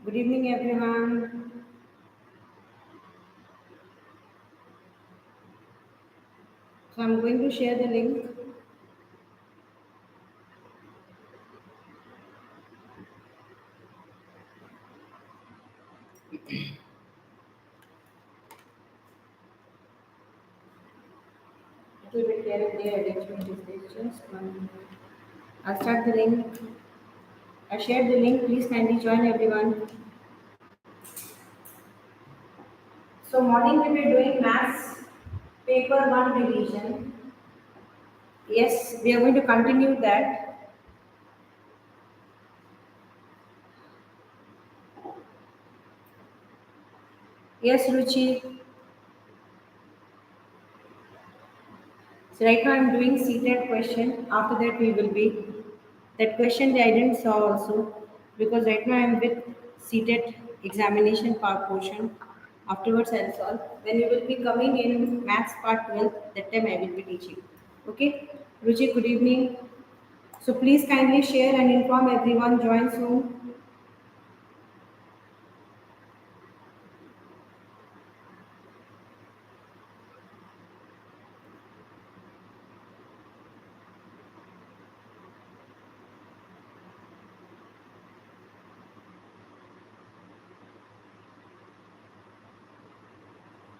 Good evening, everyone. So I'm going to share the link. It will be here and there. Arrangement is there. Just 1 minute. I'll start the link. I shared the link. Please kindly join everyone. So morning we were doing maths paper 1 revision. Yes, we are going to continue that. Yes, Ruchi. So right now I'm doing CTET question. After that we will be that question I didn't saw also because right now I'm with CTET examination part portion. Afterwards I'll solve. When we will be coming in maths part 12, that time I will be teaching. Okay, Ruchi, good evening. So please kindly share and inform everyone. Join soon.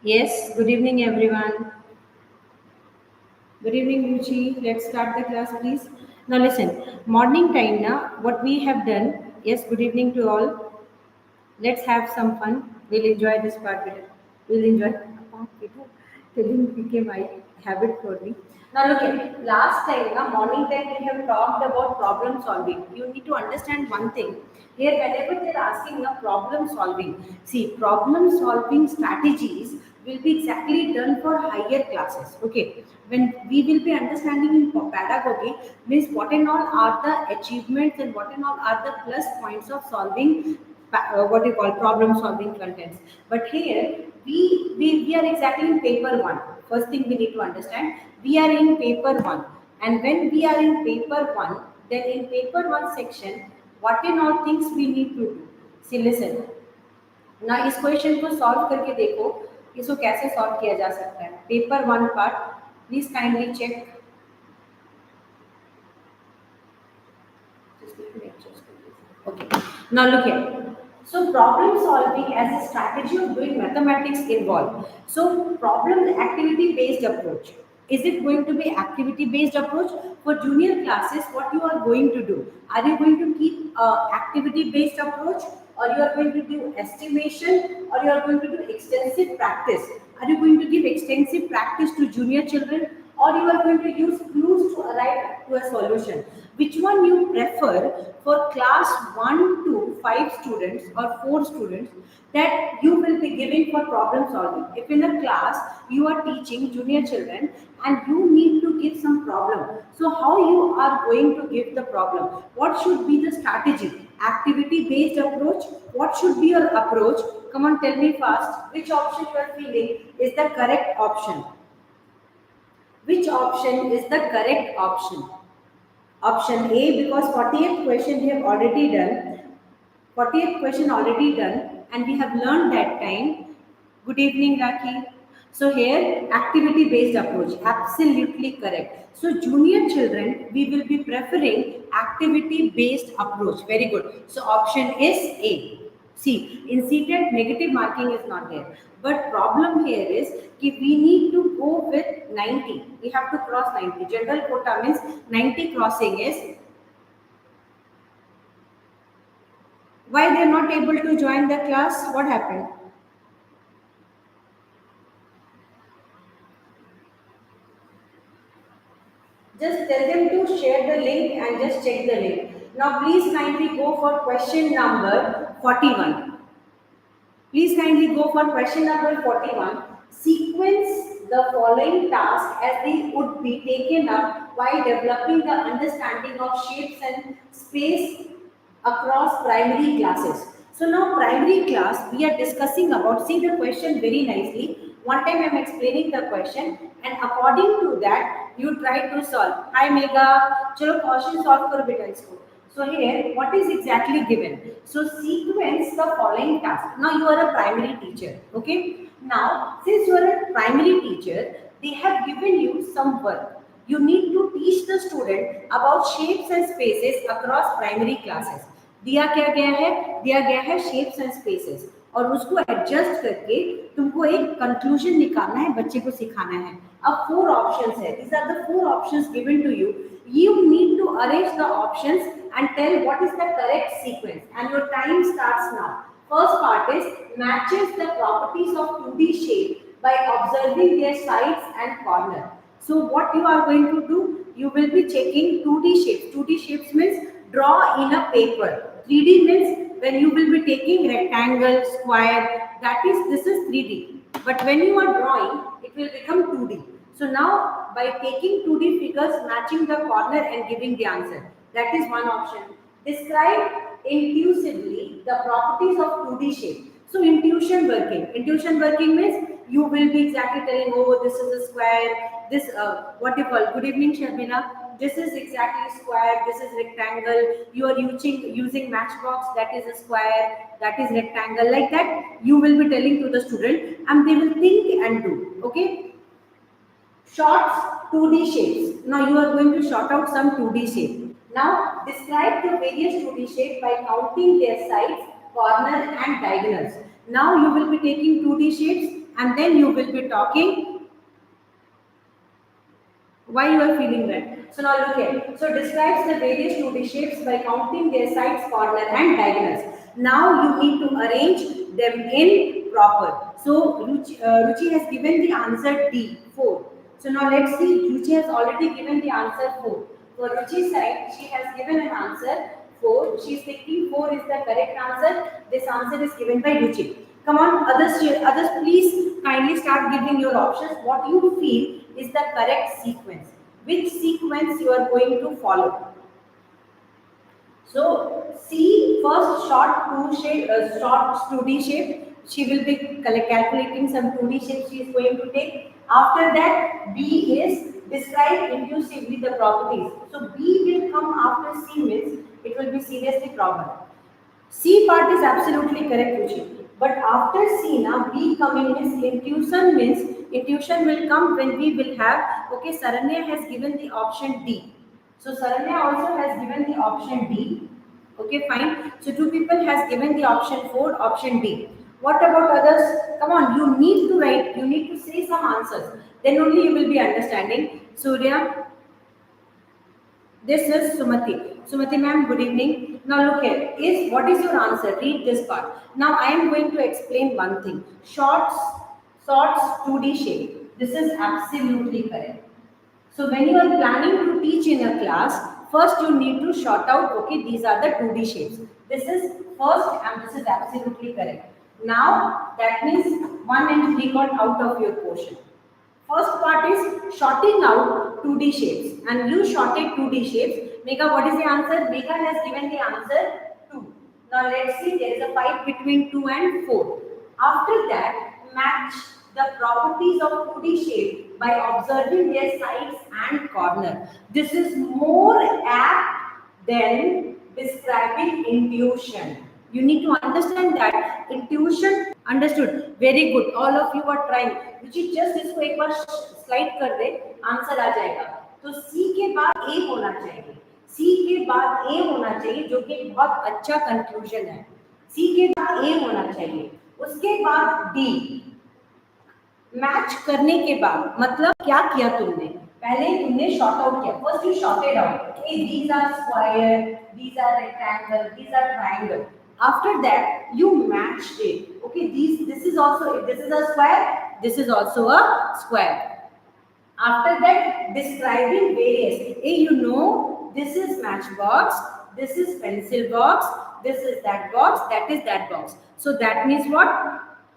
Yes, good evening everyone. Good evening, Ruchi. Let's start the class, please. Now, listen. Morning time now. What we have done. Yes. Good evening to all. Let's have some fun. We'll enjoy this part. We'll enjoy. Telling became my habit for me. Now, look at last time. Now, morning time we have talked about problem solving. You need to understand one thing. Here, whenever they're asking a problem solving, see problem solving strategies will be exactly done for higher classes. Okay, when we will be understanding in pedagogy means what and all are the achievements and what and all are the plus points of solving what you call problem solving contents. But here we are exactly in paper one. First thing we need to understand, we are in paper one, and when we are in paper one, then in paper one section, what and all things we need to do. See, listen. ना इस question को solve करके देखो इसको कैसे solve किया जा सकता है paper one part please kindly check okay now look here so problem solving as a strategy of doing mathematics involved so problem activity based approach is it going to be activity based approach for junior classes what you are going to do are you going to keep activity based approach or you are going to do estimation or you are going to do extensive practice are you going to give extensive practice to junior children or you are going to use clues to arrive to a solution which one you prefer for class 1 to 5 students or 4 students that you will be giving for problem solving if in a class you are teaching junior children and you need to give some problem so how you are going to give the problem what should be the strategy activity based approach what should be your approach come on tell me fast which option you are feeling is the correct option which option is the correct option option A because 40th question we have already done 40th question already done and we have learned that time. Good evening, Raki. So here activity based approach absolutely correct. So junior children we will be preferring activity based approach. Very good. So option is A. See, in CTET negative marking is not there. But problem here is कि we need to go with 90. We have to cross 90. General quota means 90 crossing is why they are not able to join the class? What happened? Just tell them to share the link and just check the link. Now please kindly go for question number 41. Please kindly go for question number 41. Sequence the following tasks as they would be taken up while developing the understanding of shapes and space across primary classes. So now primary class we are discussing about, see the question very nicely. One time I am explaining the question and according to that you try to solve. Hi Mega, चलो question solve करो बेटा इसको. So here, what is exactly given? So sequence the following task. Now you are a primary teacher, okay? Now, since you are a primary teacher, they have given you some work. You need to teach the student about shapes and spaces across primary classes. दिया क्या गया है? दिया गया है shapes and spaces और उसको adjust करके तुमको एक कंक्लूजन निकालना है, बच्चे को सिखाना है. अब 4 ऑप्शंस है. These are the 4 options given to you. You need to arrange the options and tell what is the correct sequence, and your time starts now. First part is matches the properties of 2D shape by observing their sides and corner. So what you are going to do, you will be checking 2D shapes. 2D shapes means draw in a paper. 3D means when you will be taking rectangle, square, that is, this is 3D. But when you are drawing, it will become 2D. So now by taking 2D figures, matching the corner and giving the answer. That is one option. Describe intuitively the properties of 2D shape. So intuition working. Intuition working means you will be exactly telling, oh, this is a square, this, what you call, good evening Sharmila, this is exactly square, this is rectangle, you are using matchbox, that is a square, that is rectangle, like that you will be telling to the student and they will think and do, okay? Shots 2D shapes. Now you are going to short out some 2D shape. Now describe the various 2D shape by counting their sides, corner and diagonals. Now you will be taking 2D shapes and then you will be talking why you are feeling that. So now look here. So describes the various 2D shapes by counting their sides, corner and diagonals. Now you need to arrange them in proper. So Ruchi has given the answer D, 4. So now let's see, Ruchi has already given the answer 4. For Ruchi's side, she has given an answer 4. She is thinking 4 is the correct answer. This answer is given by Ruchi. Come on, others please kindly start giving your options. What you feel is the correct sequence. Which sequence you are going to follow? So C, first short 2D shape. She will be calculating some 2D shapes she is going to take. After that, B is describe intuitively the properties. So B will come after C means it will be seriously problem. C part is absolutely correct, Ruchi. But after C now, B coming means intuition will come when we will have, okay, Saranya has given the option D. So Saranya also has given the option D. Okay, fine. So 2 people has given the option 4, option D. What about others? Come on, you need to write, you need to say some answers. Then only you will be understanding. Surya, this is Sumati. Sumati ma'am, good evening. Now look here. What is your answer? Read this part. Now I am going to explain one thing. Shorts 2D shape. This is absolutely correct. So when you are planning to teach in a class, first you need to short out, okay, these are the 2D shapes. This is first and this is absolutely correct. Now that means 1 and 3 got out of your portion. First part is shorting out 2D shapes, and you shorted 2D shapes. Megha, what is the answer? Megha has given the answer 2. Now let's see, there is a fight between 2 and 4. After that, match the properties of 2D shape by observing their sides and corner. This is more apt than describing intuition. You need to understand that intuition, understood, very good, all of you are trying. Ruchi, just इसको एक बार slide कर दे, answer आ जाएगा. तो C के बाद A होना चाहिए, C के बाद A होना चाहिए, जो कि एक बहुत अच्छा कंक्लूजन है. C के बाद A होना चाहिए, उसके बाद D. मैच करने के बाद मतलब क्या किया तुमने? पहले तुमने शॉर्ट आउट किया. First you shorted out, these are square, these are rectangle, these are triangle. After that you matched it. Okay, this is also, if this is a square, this is also a square. After that, describing various, you know, this is matchbox, this is pencil box, this is that box, that is that box. So that means what?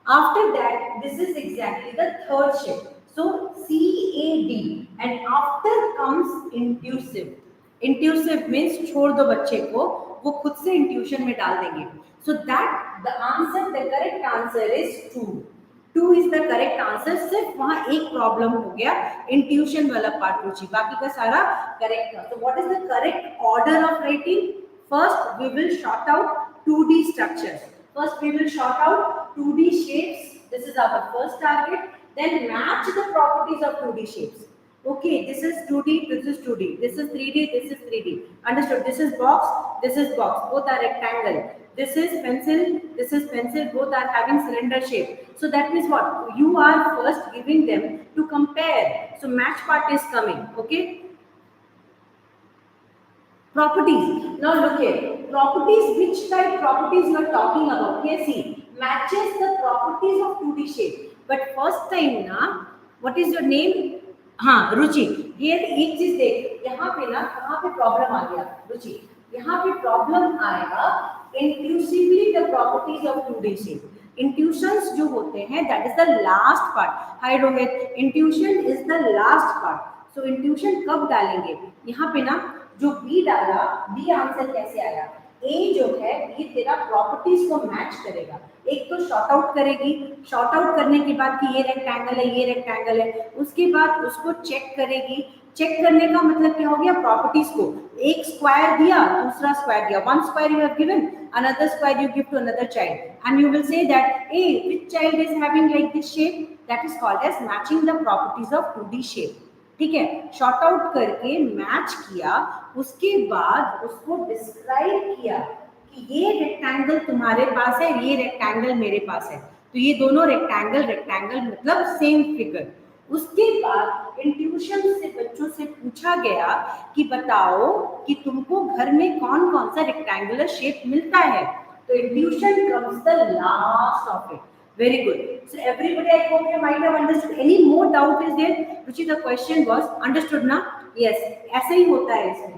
After that, this is exactly the third shape. So CAD, and after comes intuitive. Intuitive means छोड़ दो बच्चे को, वो खुद से intuition में डाल देंगे. So that the answer, the correct answer is 2. 2 is the correct answer. सिर्फ वहाँ एक प्रॉब्लम हो गया, इंट्यूशन वाला पार्ट रुचि, बाकी का सारा करेक्ट था. So what is the correct order of writing? First, we will sort out 2D structures. First, we will sort out 2D shapes. This is our first target. Then match the properties of 2D shapes. Okay, this is 2D, this is 2D, this is 3D, this is 3D. Understood? This is box, this is box. Both are rectangle. This is pencil, both are having cylinder shape. So that means what? You are first giving them to compare. So match part is coming. Okay. Properties. Now look here. Properties, which type properties you are talking about? Here see, matches the properties of 2D shape. But first time na, what is your name? हाँ रुचि, ये एक चीज देख, यहाँ पे ना कहाँ पे प्रॉब्लम आ गया रुचि, यहाँ पे प्रॉब्लम आएगा inclusively the properties of 2D shape. Intuitions जो होते हैं that is the last part. Hi Rohit, intuition is the last part. So intuition कब डालेंगे? यहाँ पे ना जो बी डाला, बी आंसर कैसे आया? ए जो है ये तेरा प्रॉपर्टीज को मैच करेगा. एक तो शॉर्ट आउट करेगी, शॉर्ट आउट करने के बाद कि ये रेक्टेंगल है, ये रेक्टेंगल है, उसके बाद उसको चेक करेगी. चेक करने का मतलब क्या हो गया? प्रॉपर्टीज को एक स्क्वायर दिया, दूसरा स्क्वायर दिया. One square you have given, another square you give to another child and you will say that a which child is having like this shape, that is called as matching the properties of 2D shape. ठीक है, short out करके match किया, उसके बाद उसको describe किया कि ये रेक्टेंगल तुम्हारे पास है, ये रेक्टेंगल मेरे पास है, तो ये दोनों रेक्टेंगल रेक्टेंगल मतलब सेम फिगर. उसके बाद इंट्यूशन से बच्चों से पूछा गया कि बताओ कि तुमको घर में कौन कौन सा रेक्टेंगुलर शेप मिलता है. तो intuition comes the last of it. Very good. So everybody, I hope you might have understood. Any more doubt is there? Which is the question was understood ना? Yes, ऐसे ही होता है इसमें.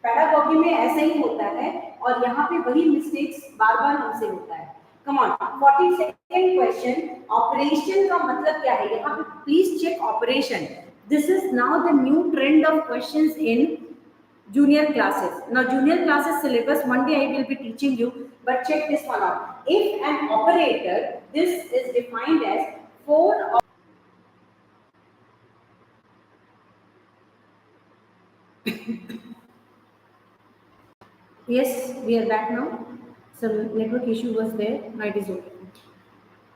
Pedagogy में ऐसे ही होता है और यहाँ पे वही mistakes बार-बार हमसे होता है. Come on. 42nd question. Operation का मतलब क्या है? यहाँ पे please check operation. This is now the new trend of questions in junior classes. Now junior classes syllabus one day I will be teaching you, but check this one out. If an operator, this is defined as 4 yes, we are back now. Some network issue was there. Now it is okay.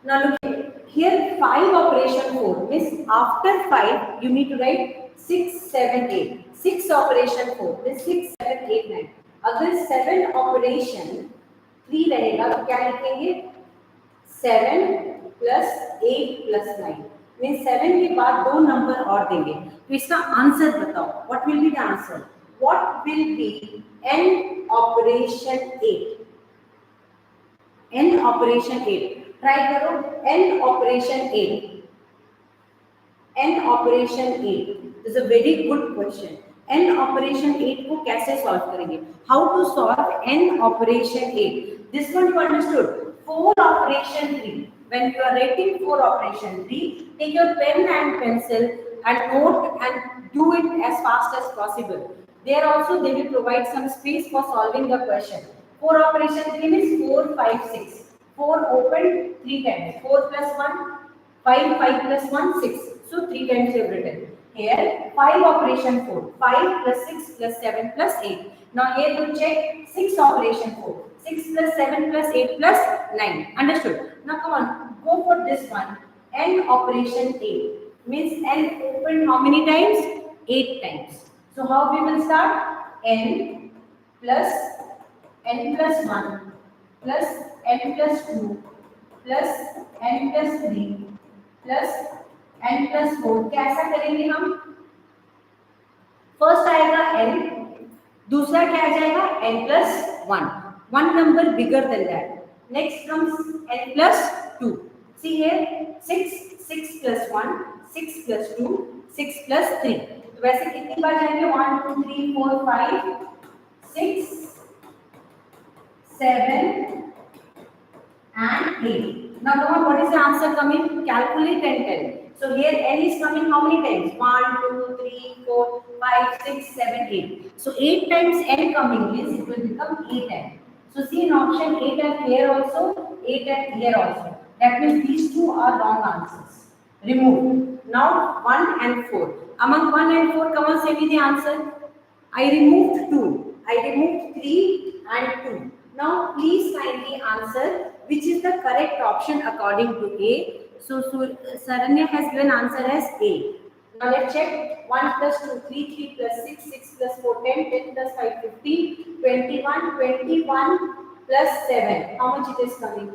Now look here, 5 operation 4 means after 5 you need to write 6, 7, 8. 6 operation 4 means 6, 7, 8, 9. अगर 7 operation 3 रहेगा तो क्या लिखेंगे? 7 plus 8 plus 9 means 7 के बाद 2 number और देंगे. तो इसका आंसर बताओ. What will be the answer? What will be n operation 8? n operation 8. Try करो. n operation 8. n operation 8. This is a very good question. n operation 8 को कैसे सॉल्व करेंगे? How to solve n operation 8? This one you understood. 4 operation 3. When you are writing 4 operation 3, take your pen and pencil and note and do it as fast as possible. There also they will provide some space for solving the question. 4 operation 3 means 4, 5, 6. 4 open 3 times. 4 plus 1, 5, 5 plus 1, 6. So 3 times you have written. Here 5 operation 4. 5 plus 6 plus 7 plus 8. Now here you check 6 operation 4. 6 plus 7 plus 8 plus 9. Understood? Now come on, go for this one. n operation 8 means n open how many times? 8 times. So how we will start? n plus 1 plus n plus 2 plus n plus 3 plus n plus 4. कैसा करेंगे हम? First आएगा n, दूसरा क्या आ जाएगा? n plus 1. One number bigger than that. Next comes n plus 2. See here, 6, 6 plus 1, 6 plus 2, 6 plus 3. तो वैसे कितनी बार जाएंगे? 1, 2, 3, 4, 5, 6, 7 and 8. Now come on, what is the answer coming? Calculate and tell. So here n is coming how many times? 1, 2, 3, 4, 5, 6, 7, 8. So 8 times n coming means it will become 8n. So see in option 8 and here also, 8 and here also. That means these two are wrong answers. Remove. Now 1 and 4. Among 1 and 4, come on, say me the answer. I removed 2. I removed 3 and 2. Now please kindly answer which is the correct option according to A. So Saranya has given answer as A. Now let's check. 1 plus 2, 3, 3 plus 6, 6 plus 4, 10, 10 plus 5, 15, 21, 21 plus 7. How much it is coming?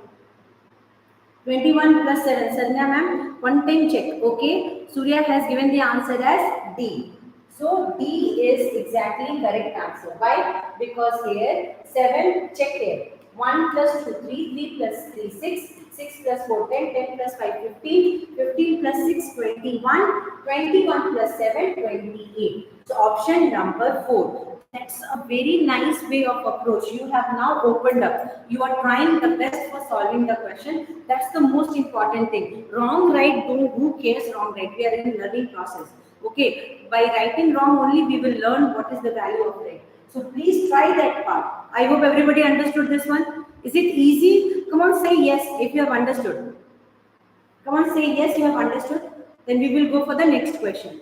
21 plus 7. Saranya ma'am, one time check. Okay. Surya has given the answer as D. So D is exactly correct answer. Why? Because here 7, check here. 1 plus 2, 3, 3 plus 3, 6, 6 plus 4, 10, 10 plus 5, 15, 15 plus 6, 21, 21 plus 7, 28. So option number 4. That's a very nice way of approach. You have now opened up. You are trying the best for solving the question. That's the most important thing. Wrong, right, who cares wrong, right? We are in learning process. Okay, by writing wrong only we will learn what is the value of right. So please try that part. I hope everybody understood this one. Is it easy? Come on, say yes if you have understood. Come on, say yes, you have understood. Then we will go for the next question.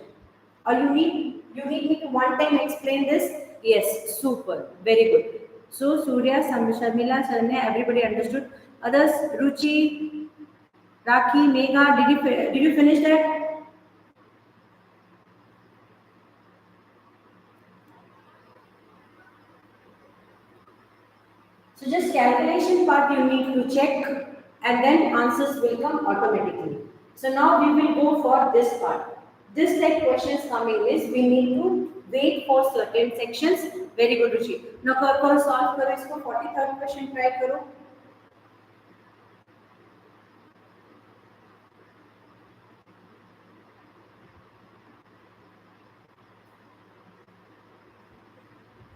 Or you need me to one time explain this? Yes, super, very good. So Surya, Sharmila, Saranya, everybody understood. Others, Ruchi, Rakhi, Megha, did you finish that? So just calculation part you need to check and then answers will come automatically. So now we will go for this part. This type questions coming is we need to wait for certain sections. Very good Ruchi. Now करो solve करो इसको 43rd question try करो.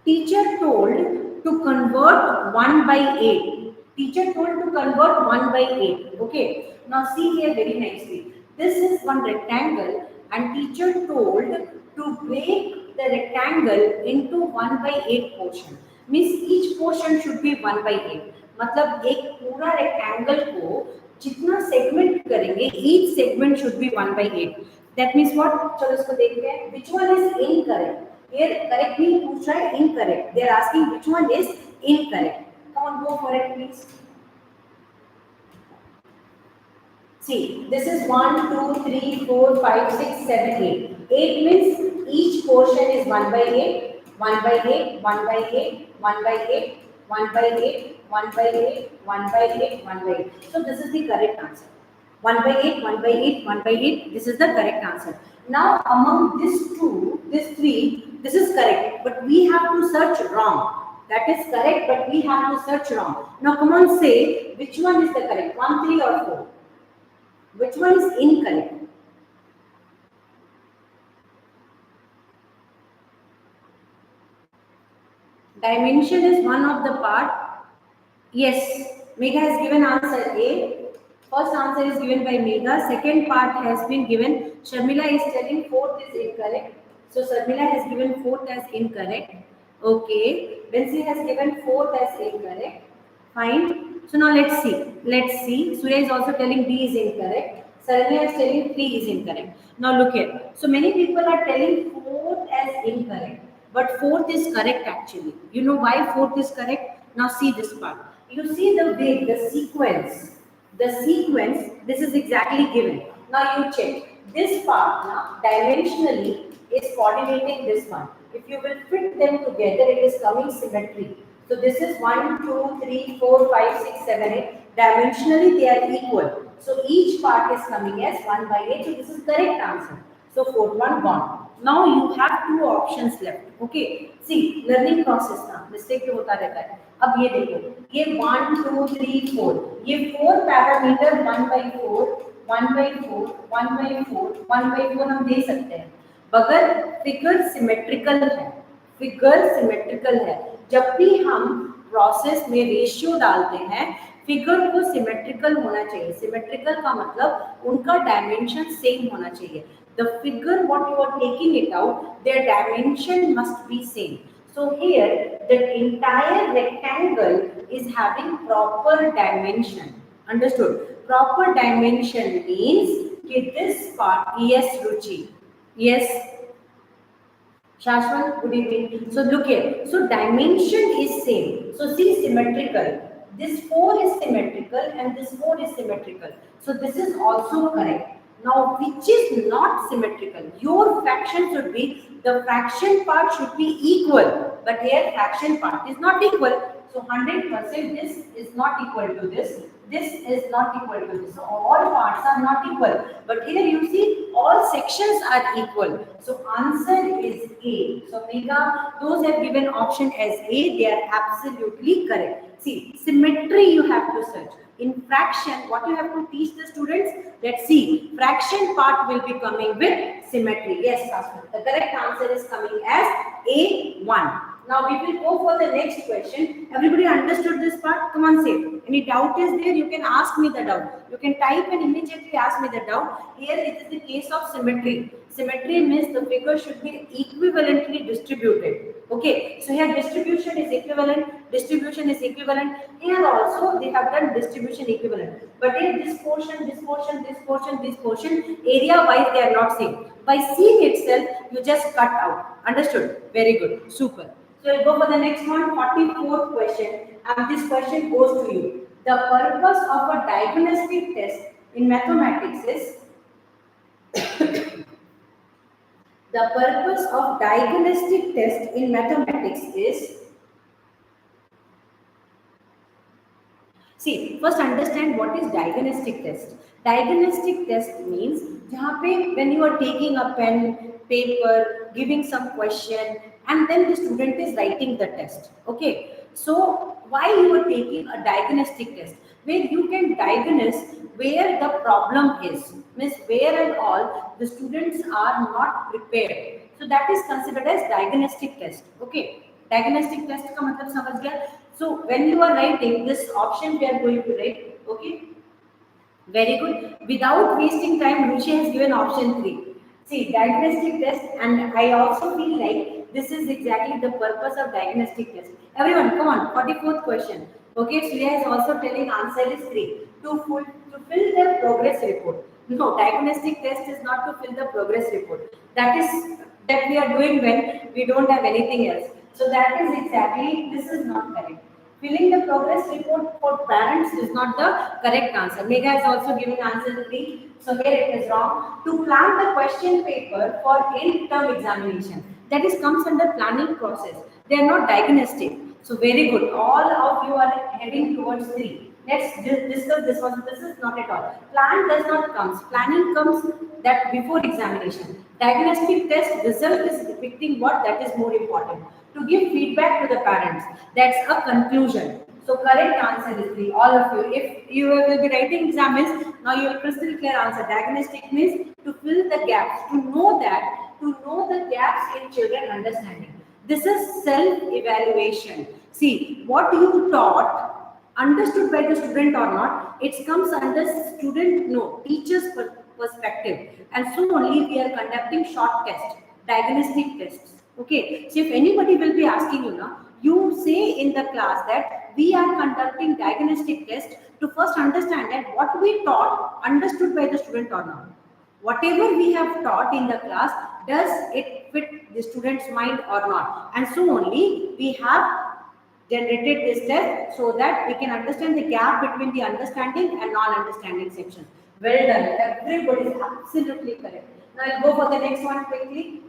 Teacher told to convert 1 by 8. Teacher told to convert 1 by 8. Okay. Now see here very nicely. This is one rectangle and teacher told to break the rectangle into 1 by 8 portion. Means each portion should be 1 by 8. मतलब एक पूरा rectangle को जितना segment करेंगे each segment should be 1 by 8. That means what? चलो इसको देखते हैं. Which one is incorrect? Here correct means पूछ रहा है incorrect. They are asking which one is incorrect. Come on, go for it, please. See, this is 1, 2, 3, 4, 5, 6, 7, 8. 8 means each portion is 1 by 8, 1 by 8, 1 by 8, 1 by 8, 1 by 8, 1 by 8, 1 by 8, 1 by 8. So this is the correct answer. 1 by 8, 1 by 8, 1 by 8. This is the correct answer. Now among these two, these three, this is correct. But we have to search wrong. That is correct, but we have to search wrong. Now come on, say which one is the correct? 1, 3 or 4? Which one is incorrect? Dimension is one of the part. Yes, Megha has given answer A. First answer is given by Megha. Second part has been given. Sharmila is telling fourth is incorrect. So Sharmila has given fourth as incorrect. Okay. Bensi has given fourth as incorrect. Fine. So now let's see. Let's see. Surya is also telling D is incorrect. Saranya is telling 3 is incorrect. Now look here. So many people are telling fourth as incorrect. But fourth is correct actually. You know why fourth is correct? Now see this part. You see the way, the sequence. The sequence, this is exactly given. Now you check. This part now dimensionally is coordinating this one. If you will fit them together, it is coming symmetry. So this is 1, 2, 3, 4, 5, 6, 7, 8. Dimensionally they are equal. So each part is coming as 1 by 8. So this is correct answer. So fourth one gone. Now you have two options left. Okay. See, learning process now. Mistake तो होता रहता है. अब ये देखो. ये 1, 2, 3, 4. ये 4 parameter 1 by 4, 1 by 4, 1 by 4, 1 by 4 हम दे सकते हैं. मगर फिगर सिमेट्रिकल है. फिगर सिमेट्रिकल है. जब भी हम प्रोसेस में रेशियो डालते हैं फिगर को सिमेट्रिकल होना चाहिए. सिमेट्रिकल का मतलब उनका डायमेंशन सेम होना चाहिए. The figure what you are taking it out, their dimension must be same. So here the entire rectangle is having proper dimension. Understood? Proper dimension means कि this part, yes Ruchi, yes. Shashwat, good evening. So look here. So dimension is same. So see symmetrical. This 4 is symmetrical and this 4 is symmetrical. So this is also correct. Now which is not symmetrical? Your fraction should be, the fraction part should be equal. But here fraction part is not equal. So 100% this is not equal to this. This is not equal to this. So all parts are not equal. But here you see all sections are equal. So answer is A. So Megha, those have given option as A. They are absolutely correct. See, symmetry you have to search. In fraction, what you have to teach the students? Let's see. Fraction part will be coming with symmetry. Yes, Saswat. The correct answer is coming as A1. Now we will go for the next question. Everybody understood this part? Come on, say. Any doubt is there? You can ask me the doubt. You can type and immediately ask me the doubt. Here it is the case of symmetry. Symmetry means the figure should be equivalently distributed. Okay. So here distribution is equivalent. Distribution is equivalent. Here also they have done distribution equivalent. But here this portion, this portion, this portion, this portion, area wise they are not same. By seeing itself, you just cut out. Understood? Very good. Super. So we'll go for the next one, 44th question, and this question goes to you. The purpose of a diagnostic test in mathematics is the purpose of diagnostic test in mathematics is, see, first understand what is diagnostic test. Diagnostic test means जहाँ पे when you are taking a pen, paper, giving some question, and then the student is writing the test. Okay. So why you are taking a diagnostic test? Where you can diagnose where the problem is, means where and all the students are not prepared. So that is considered as diagnostic test. Okay. Diagnostic test का मतलब समझ गया? So when you are writing this option, we are going to write. Okay. Very good. Without wasting time, Ruchi has given option 3. See, diagnostic test, and I also feel like this is exactly the purpose of diagnostic test. Everyone, come on, 44th question. Okay, Shreya is also telling answer is 3. To fill the progress report. No, diagnostic test is not to fill the progress report. That is that we are doing when we don't have anything else. So that is exactly, this is not correct. Filling the progress report for parents is not the correct answer. Megha has also given answer 3. So here it is wrong. To plan the question paper for end term examination. That is comes under planning process. They are not diagnostic. So very good. All of you are heading towards 3. Let's discuss this one. This is not at all. Plan does not comes. Planning comes that before examination. Diagnostic test result is depicting what that is more important. To give feedback to the parents. That's a conclusion. So correct answer is 3. All of you. If you will be writing exams, now you will crystal clear answer. Diagnostic means to fill the gaps. To know the gaps in children understanding. This is self-evaluation. See, what you taught, understood by the student or not, it comes under student, no, teacher's perspective. And so only we are conducting short tests, diagnostic tests. Okay, so if anybody will be asking you now, you say in the class that we are conducting diagnostic test to first understand that what we taught understood by the student or not. Whatever we have taught in the class, does it fit the student's mind or not? And so only we have generated this test so that we can understand the gap between the understanding and non-understanding section. Well done. Everybody is absolutely correct. Now I'll go for the next one quickly.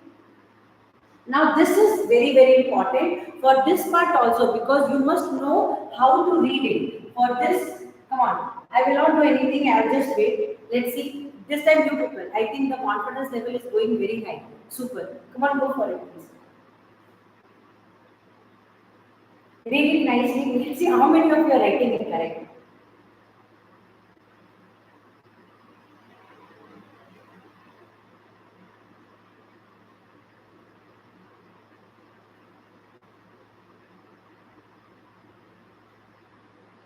Now this is very, very important for this part also, because you must know how to read it. For this, come on, I will not do anything, I will just wait. Let's see. This time you people, I think the confidence level is going very high. Super. Come on, go for it, please. Read it nicely. Let's see how many of you are writing it correct.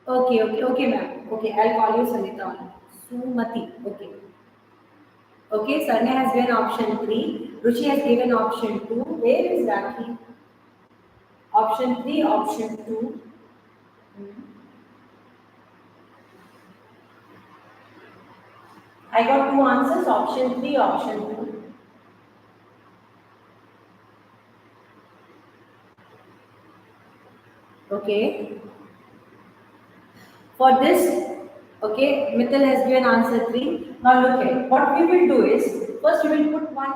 Okay, ma'am. Okay, I'll call you Sanita. Sumati. Okay. Okay, Sarnya has given option 3. Ruchi has given option 2. Where is Rakhi? Option 3, option 2. I got two answers, option 3, option 2. Okay. For this, okay, Mithil has given answer 3. Now look at what we will do is first we will put one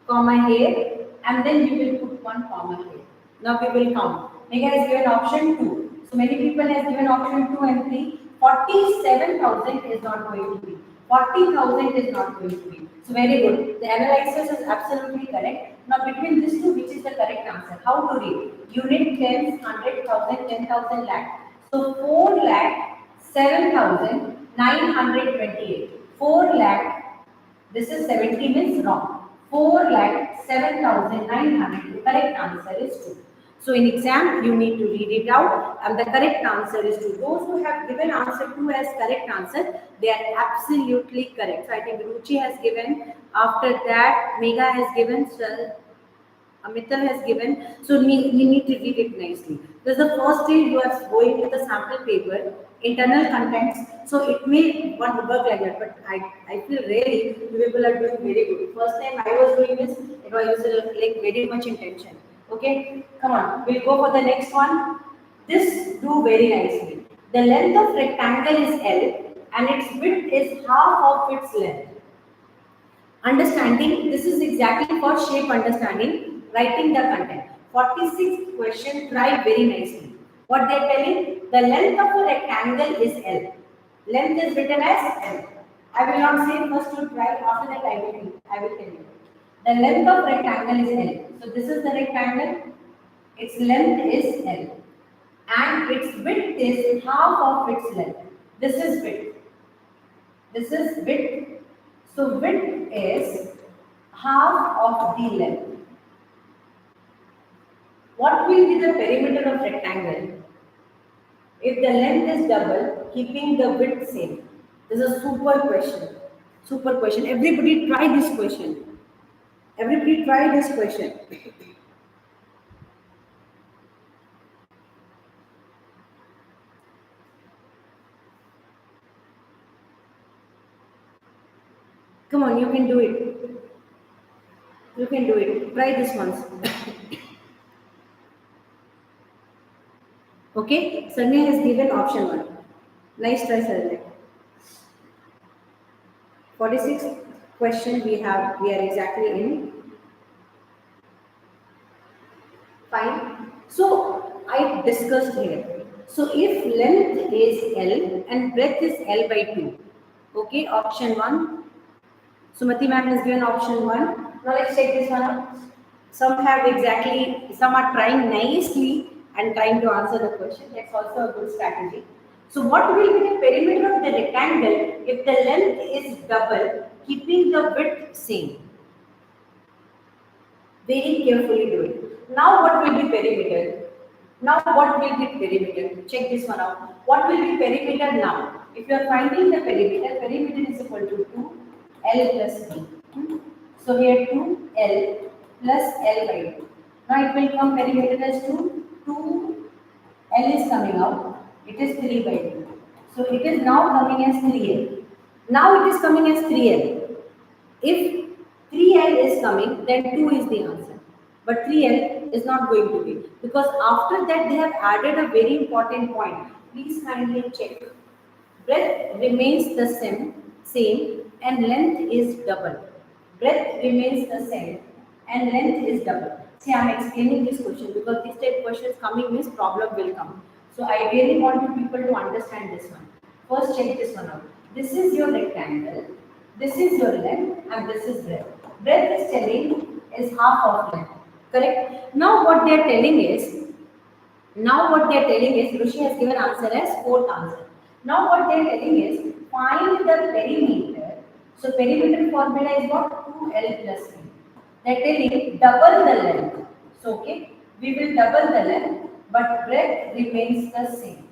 comma here and then we will put one comma here. Now we will count. Megha has given option 2. So many people has given option 2 and 3. 47,000 is not going to be. 40,000 is not going to be. So very good. The analysis is absolutely correct. Now between these two, which is the correct answer? How to read? Unit 10, 100,000, 10,000 lakh. So 4 lakh 7,928. 4 lakh, this is 70 means wrong. 4 lakh 7,900. The correct answer is 2. So in exam, you need to read it out and the correct answer is 2. Those who have given answer 2 as correct answer, they are absolutely correct. So I think Ruchi has given, after that Megha has given, Amital has given. So you need to read it nicely. This is the first day you are going with the sample paper, internal contents. So it may want to work like that, but I feel really you people are doing very good. First time I was doing this, it was like very much intention. Okay, come on, we'll go for the next one. This do very nicely. The length of rectangle is L and its width is half of its length. Understanding, this is exactly for shape understanding, writing the content. 46th question, try very nicely. What they are telling, the length of a rectangle is L. Length is written as L. I will not say first to try, after that I will tell you. The length of rectangle is L. So this is the rectangle, its length is L. And its width is half of its length. This is width. This is width. So width is half of the length. What will be the perimeter of rectangle? If the length is double, keeping the width same. This is a super question. Super question. Everybody try this question. Everybody try this question. Come on, you can do it. You can do it. Try this once. Okay, Sanya has given option 1. Nice try, Sanya. 46th question we are exactly in. Fine. So I discussed here. So if length is L and breadth is L by 2. Okay, option 1. Sumati ma'am has given option 1. Now let's check this one out. Some have exactly, some are trying nicely and trying to answer the question. That's also a good strategy. So what will be the perimeter of the rectangle if the length is double, keeping the width same? Very carefully do it. Now what will be perimeter? Now what will be perimeter? Check this one out. What will be perimeter now? If you are finding the perimeter, perimeter is equal to 2L plus B. So here 2L plus L by 2. Now it will come perimeter as 2L is coming out. It is 3 by 2. So it is now coming as 3L. Now it is coming as 3L. If 3L is coming, then 2 is the answer. But 3L is not going to be. Because after that they have added a very important point. Please kindly check. Breadth remains the same and length is double. Breadth remains the same and length is double. See, I am explaining this question because this type of questions coming means problem will come. So I really want you people to understand this one. First check this one out. This is your rectangle, this is your length and this is breadth. Breadth is telling is half of length. Correct? Now what they are telling is, Rushi has given answer as fourth answer. Now what they are telling is, find the perimeter. So perimeter formula is what? 2L plus B. They are telling double the length. So okay, we will double the length, but breadth remains the same.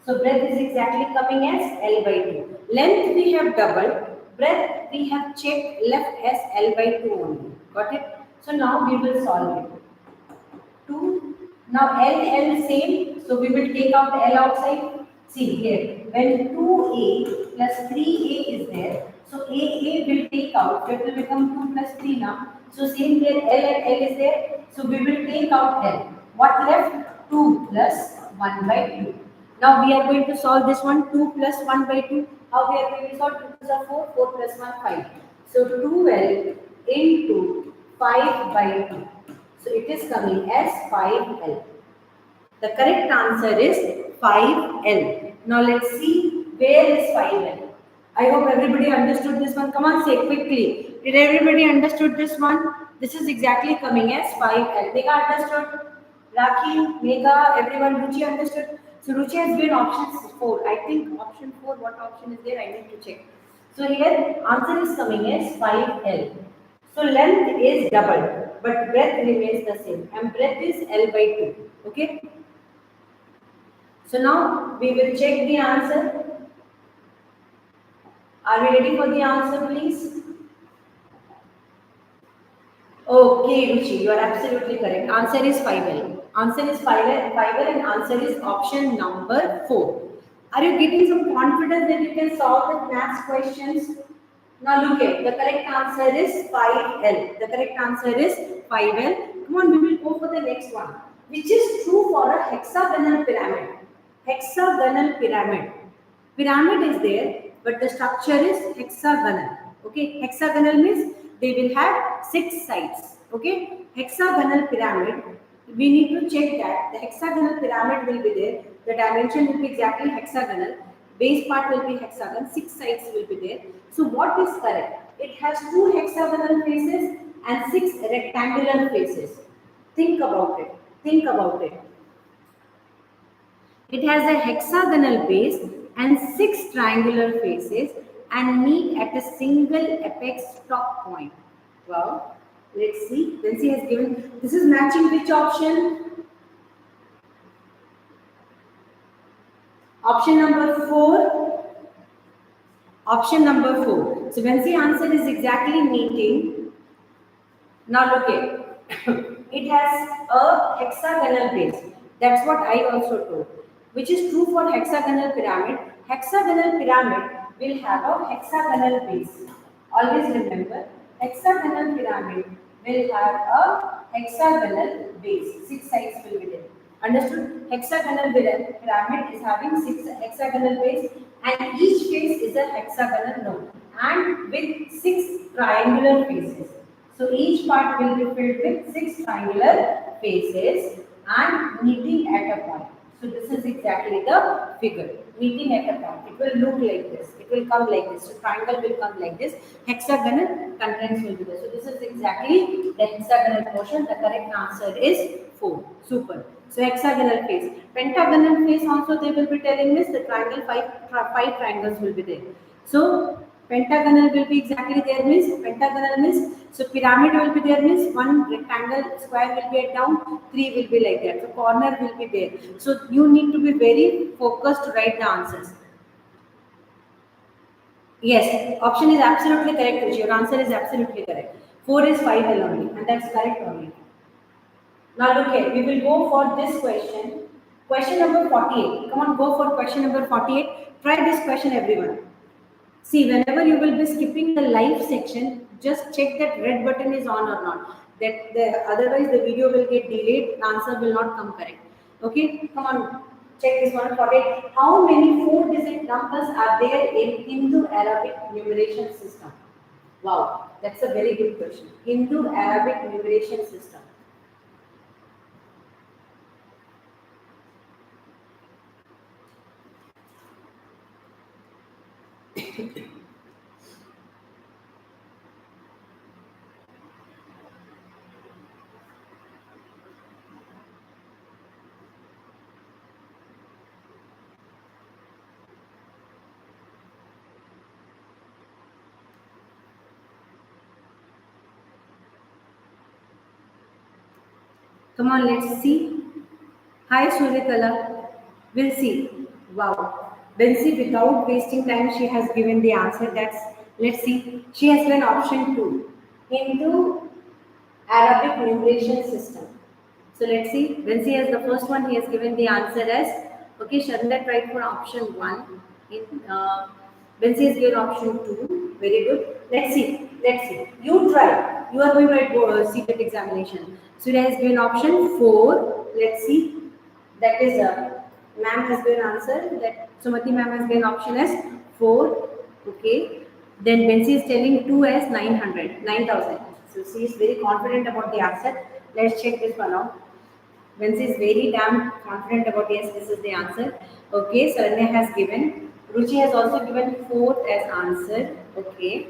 So breadth is exactly coming as L by 2. Length we have doubled, breadth we have checked left as L by 2 only. Got it? So now we will solve it. 2. Now L same, so we will take out L outside. See here, when 2A plus 3A is there, so AA will take out, so it will become 2 plus 3 now. So same here, L and L is there, so we will take out L. What left? 2 plus 1 by 2. Now we are going to solve this one, 2 plus 1 by 2. How we are going to solve? 2 plus 4, 4 plus 1, 5. So 12 into 5 by 2. So it is coming as 5L. The correct answer is 5L. Now let's see where is 5L. I hope everybody understood this one. Come on, say quickly. Did everybody understood this one? This is exactly coming as 5L. Megha understood? Rakhi, Megha, everyone, Ruchi understood? So Ruchi has given option 4. I think option 4, what option is there? I need to check. So here answer is coming as 5L. So length is doubled, but breadth remains the same. And breadth is L by 2. Okay? So now we will check the answer. Are we ready for the answer, please? Okay, Ruchi, you are absolutely correct. Answer is 5L. Answer is 5L and answer is option number 4. Are you getting some confidence that you can solve the maths questions? Now look at the correct answer is 5L. The correct answer is 5L. Come on, we will go for the next one, which is true for a hexagonal pyramid. Hexagonal pyramid. Pyramid is there, but the structure is hexagonal. Okay, hexagonal means they will have 6 sides. Okay, hexagonal pyramid. We need to check that the hexagonal pyramid will be there. The dimension will be exactly hexagonal. Base part will be hexagon. 6 sides will be there. So what is correct? It has 2 hexagonal faces and 6 rectangular faces. Think about it. Think about it. It has a hexagonal base and 6 triangular faces and meet at a single apex top point. Wow. Let's see. Vinci has given. This is matching which option? Option number 4. Option number 4. So Vinci answer is exactly meeting. Now look at it has a hexagonal base. That's what I also told. Which is true for hexagonal pyramid. Hexagonal pyramid will have a hexagonal base. Always remember, hexagonal pyramid will have a hexagonal base. 6 sides will be there. Understood? Hexagonal pyramid is having 6 hexagonal base and each face is a hexagonal node and with 6 triangular faces. So each part will be filled with 6 triangular faces and meeting at a point. So this is exactly the figure. Meeting at a point. It will look like this. It will come like this. So triangle will come like this. Hexagonal contents will be there. So this is exactly the hexagonal portion. The correct answer is 4. Super. So hexagonal face. Pentagonal face also they will be telling us the triangle, 5 triangles will be there. So pentagonal will be exactly there means pentagonal means so pyramid will be there means 1 rectangle square will be at down, 3 will be like that. So corner will be there. So you need to be very focused to write the answers. Yes, option is absolutely correct. Your answer is absolutely correct. 4 is 5L only and that's correct only. Now look here, we will go for this question. Question number 48. Come on, go for question number 48. Try this question, everyone. See, whenever you will be skipping the live section, just check that red button is on or not. Otherwise the video will get delayed, the answer will not come correct. Okay, come on, check this one. 48. How many 4-digit numbers are there in Hindu Arabic numeration system? Wow, that's a very good question. Hindu Arabic numeration system. Come on, let's see. Hi, Suryakala. We'll see. Wow. We'll see. Without wasting time, she has given the answer. Let's see. She has given option 2. Hindu Arabic numeration system. So let's see. Vinci has the first one. He has given the answer as, okay, Sharnda tried for option 1. Vinci has given option 2. Very good. Let's see. You try. You are going to write CBSE examination. Surya has given option 4. Let's see. That is, ma'am has given answer that Sumati ma'am has given option as 4. Okay. Then Bensi is telling 2 as 900, 9,000. So she is very confident about the answer. Let's check this one out. Bensi is very damn confident about, yes, this is the answer. Okay. Saranya has given. Ruchi has also given 4th as answer. Okay.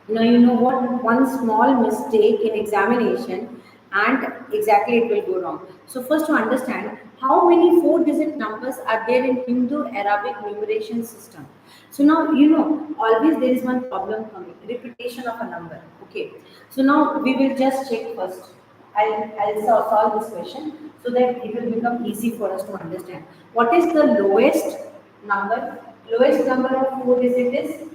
Now you know what, one small mistake in examination and exactly it will go wrong. So first to understand how many 4-digit numbers are there in Hindu Arabic numeration system. So now you know always there is one problem coming, repetition of a number. Okay. So now we will just check first. I'll solve this question so that it will become easy for us to understand. What is the lowest number? Lowest number of 4 digit is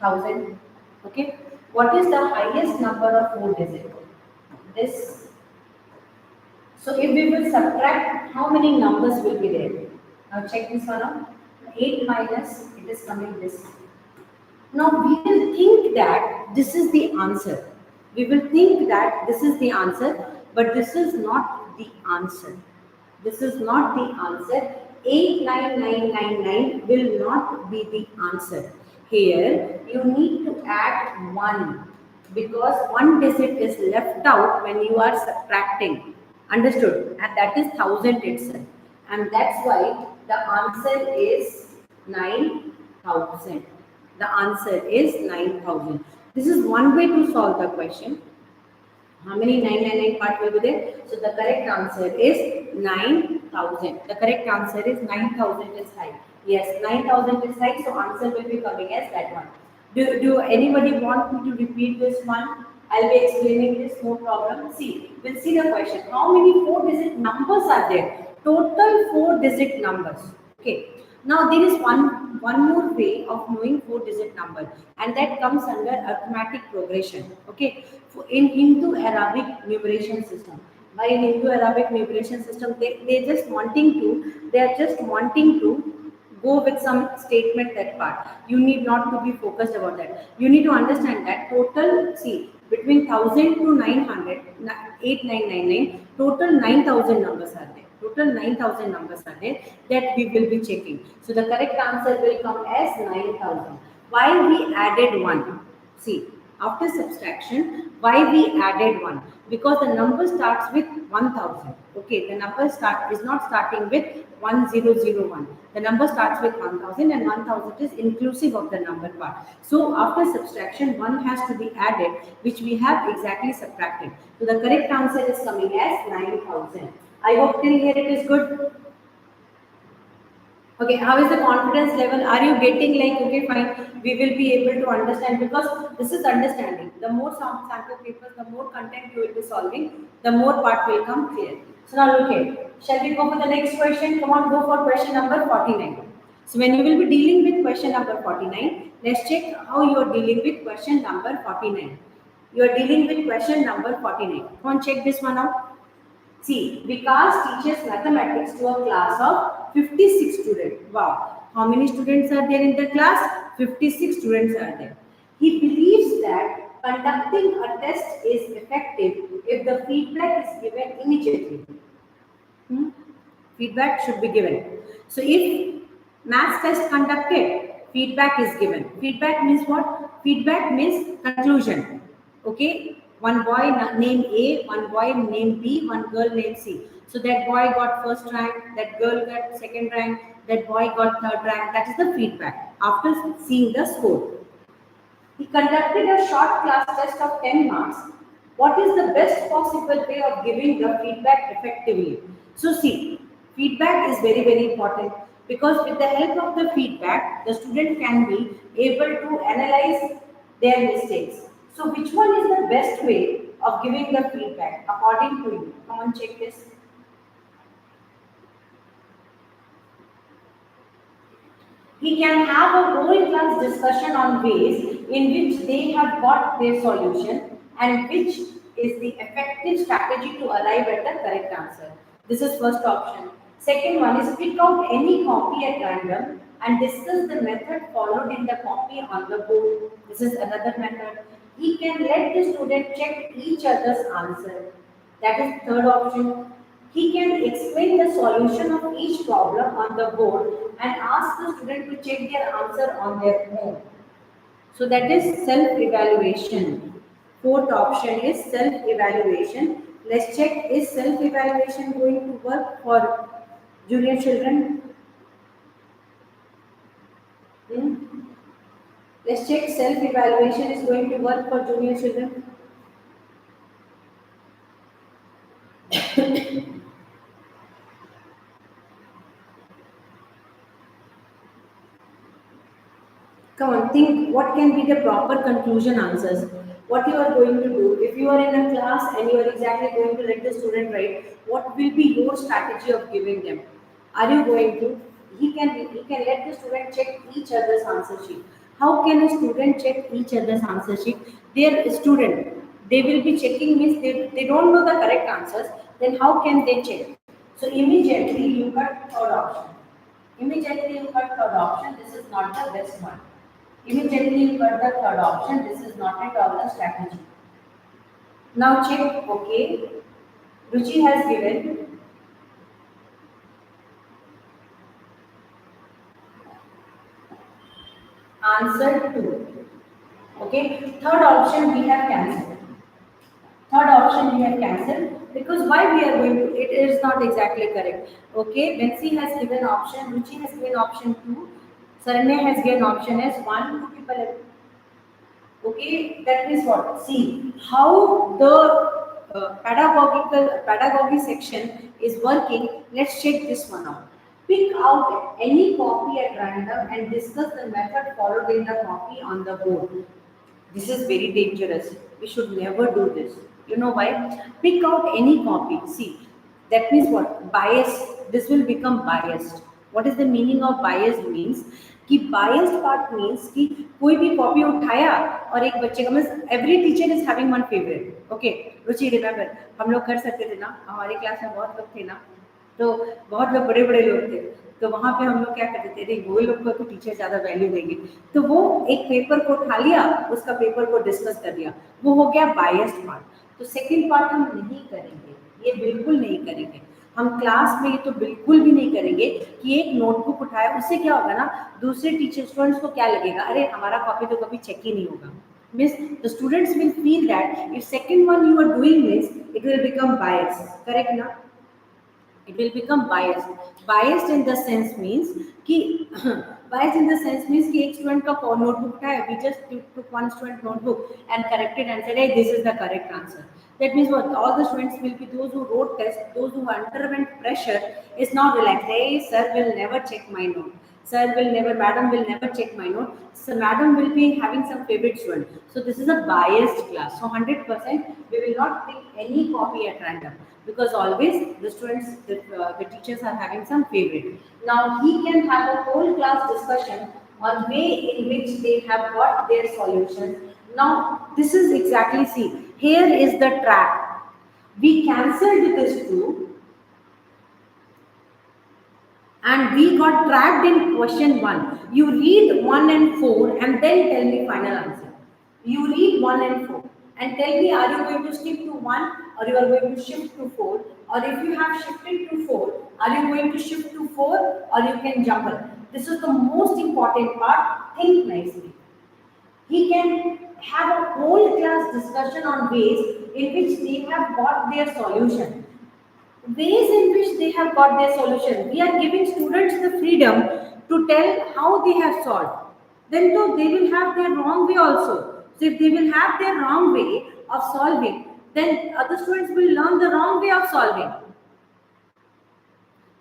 1000. Okay. What is the highest number of 4 digit? This. So if we will subtract, how many numbers will be there? Now check this one out. 8 minus, it is coming this. Now we will think that this is the answer. We will think that this is the answer, but this is not the answer. This is not the answer. 89999 will not be the answer. Here you need to add 1 because one digit is left out when you are subtracting. Understood? And that is 1000 itself. And that's why the answer is 9000. The answer is 9000. This is one way to solve the question. How many 999 part will be there? So the correct answer is 9000. The correct answer is 9000 is high. Yes, 9000 is high, so answer will be coming as that one. Do anybody want me to repeat this one? I'll be explaining this, no problem. See, we'll see the question. How many 4-digit numbers are there? Total 4-digit numbers. Okay. Now there is one more way of knowing 4-digit number, and that comes under arithmetic progression. Okay, in Hindu Arabic numeration system. By Hindu Arabic numeration system, they are just wanting to go with some statement that part. You need not to be focused about that. You need to understand that total, see, between 1000 to 900, 8999, total 9000 numbers are there. Total 9000 numbers are there that we will be checking. So the correct answer will come as 9000. Why we added 1? See, after subtraction, why we added 1? Because the number starts with 1000. Okay, the number is not starting with 1001. The number starts with 1000 and 1000 is inclusive of the number part. So after subtraction, 1 has to be added, which we have exactly subtracted. So the correct answer is coming as 9000. I hope till here it is good. Okay, how is the confidence level? Are you getting like, okay, fine, we will be able to understand, because this is understanding. The more sample papers, the more content you will be solving, the more part will come clear. So now look here. Shall we go for the next question? Come on, go for question number 49. So when you will be dealing with question number 49, let's check how you are dealing with question number 49. You are dealing with question number 49. Come on, check this one out. See, Vikas teaches mathematics to a class of 56 students. Wow. How many students are there in the class? 56 students are there. He believes that conducting a test is effective if the feedback is given immediately. Feedback should be given. So if maths test conducted, feedback is given. Feedback means what? Feedback means conclusion. Okay? One boy named A, one boy named B, one girl named C. So that boy got first rank, that girl got second rank, that boy got third rank. That is the feedback after seeing the score. He conducted a short class test of 10 marks. What is the best possible way of giving the feedback effectively? So see, feedback is very, very important, because with the help of the feedback, the student can be able to analyze their mistakes. So which one is the best way of giving the feedback according to you? Come on, check this. He can have a whole class discussion on ways in which they have got their solution and which is the effective strategy to arrive at the correct answer. This is first option. Second one is pick out any copy at random and discuss the method followed in the copy on the board. This is another method. He can let the student check each other's answer. That is third option. He can explain the solution of each problem on the board and ask the student to check their answer on their own. So that is self-evaluation. Fourth option is self-evaluation. Let's check, is self-evaluation going to work for junior children? Hmm? Let's check, self-evaluation is going to work for junior children. Come on, think what can be the proper conclusion answers. What you are going to do if you are in a class and you are exactly going to let the student write. What will be your strategy of giving them? Are you going to? He can let the student check each other's answer sheet. How can a student check each other's answer sheet? Their student, they will be checking means they don't know the correct answers. Then how can they check? So immediately you cut third option. Immediately you cut third option. This is not the best one. Immediately you got the third option. This is not at all a strategy. Now check, okay. Ruchi has given answer 2. Okay. Third option we have cancelled. Third option we have cancelled because why we are going to, it is not exactly correct. Okay. Betsy has given option, Ruchi has given option 2, Saranya has given option as 1, 2 people have. Okay, that means what? See how the pedagogy section is working. Let's check this one out. Pick out any copy at random and discuss the method followed in the copy on the board. This is very dangerous. We should never do this. You know why? Pick out any copy. See, that means what? Bias. This will become biased. What is the meaning of bias means? कि biased part means कि कोई भी copy उठाया और एक बच्चे का means every teacher is having one favourite. Okay Ruchi remember हम लोग कर सकते थे ना, हमारे क्लास में बहुत लोग थे ना, तो बहुत लोग बड़े बड़े लोग थे, तो वहाँ पे हम लोग क्या करते थे, अरे वो लोग को तो टीचर ज़्यादा वैल्यू देंगे, तो वो एक पेपर को उठा लिया, उसका पेपर को डिस्कस कर दिया, वो हो गया बायस्ड पार्ट. तो सेकंड पार्ट हम नहीं करेंगे, ये बिल्कुल नहीं करेंगे. हम क्लास में ये तो बिल्कुल भी नहीं करेंगे कि एक नोटबुक उठाया, उससे क्या होगा ना, दूसरे टीचर स्टूडेंट्स को क्या लगेगा, अरे हमारा कॉपी तो कभी चेक ही नहीं होगा. Means the students will feel that if second one you are doing this, it will become biased. Correct na? It will become biased. Biased in the sense means कि biased in the sense means कि एक student का notebook उठाया, we just took one student notebook and corrected and said, hey, this is the correct answer. That means what? All the students will be those who wrote test, those who underwent pressure is now relaxed. Hey, sir will never check my note. Sir will never, madam will never check my note. So madam will be having some favorite student. So this is a biased class. So 100% we will not pick any copy at random because always the students, the teachers are having some favorite. Now he can have a whole class discussion on way in which they have got their solutions. Now this is exactly, see, here is the trap. We cancelled this too. And we got trapped in question 1. You read 1 and 4 and then tell me final answer. You read 1 and 4 and tell me, are you going to skip to 1 or you are going to shift to 4? Or if you have shifted to 4, are you going to shift to 4 or you can jumble? This is the most important part. Think nicely. He can have a whole class discussion on ways in which they have got their solution. Ways in which they have got their solution. We are giving students the freedom to tell how they have solved. Then though they will have their wrong way also. So if they will have their wrong way of solving, then other students will learn the wrong way of solving.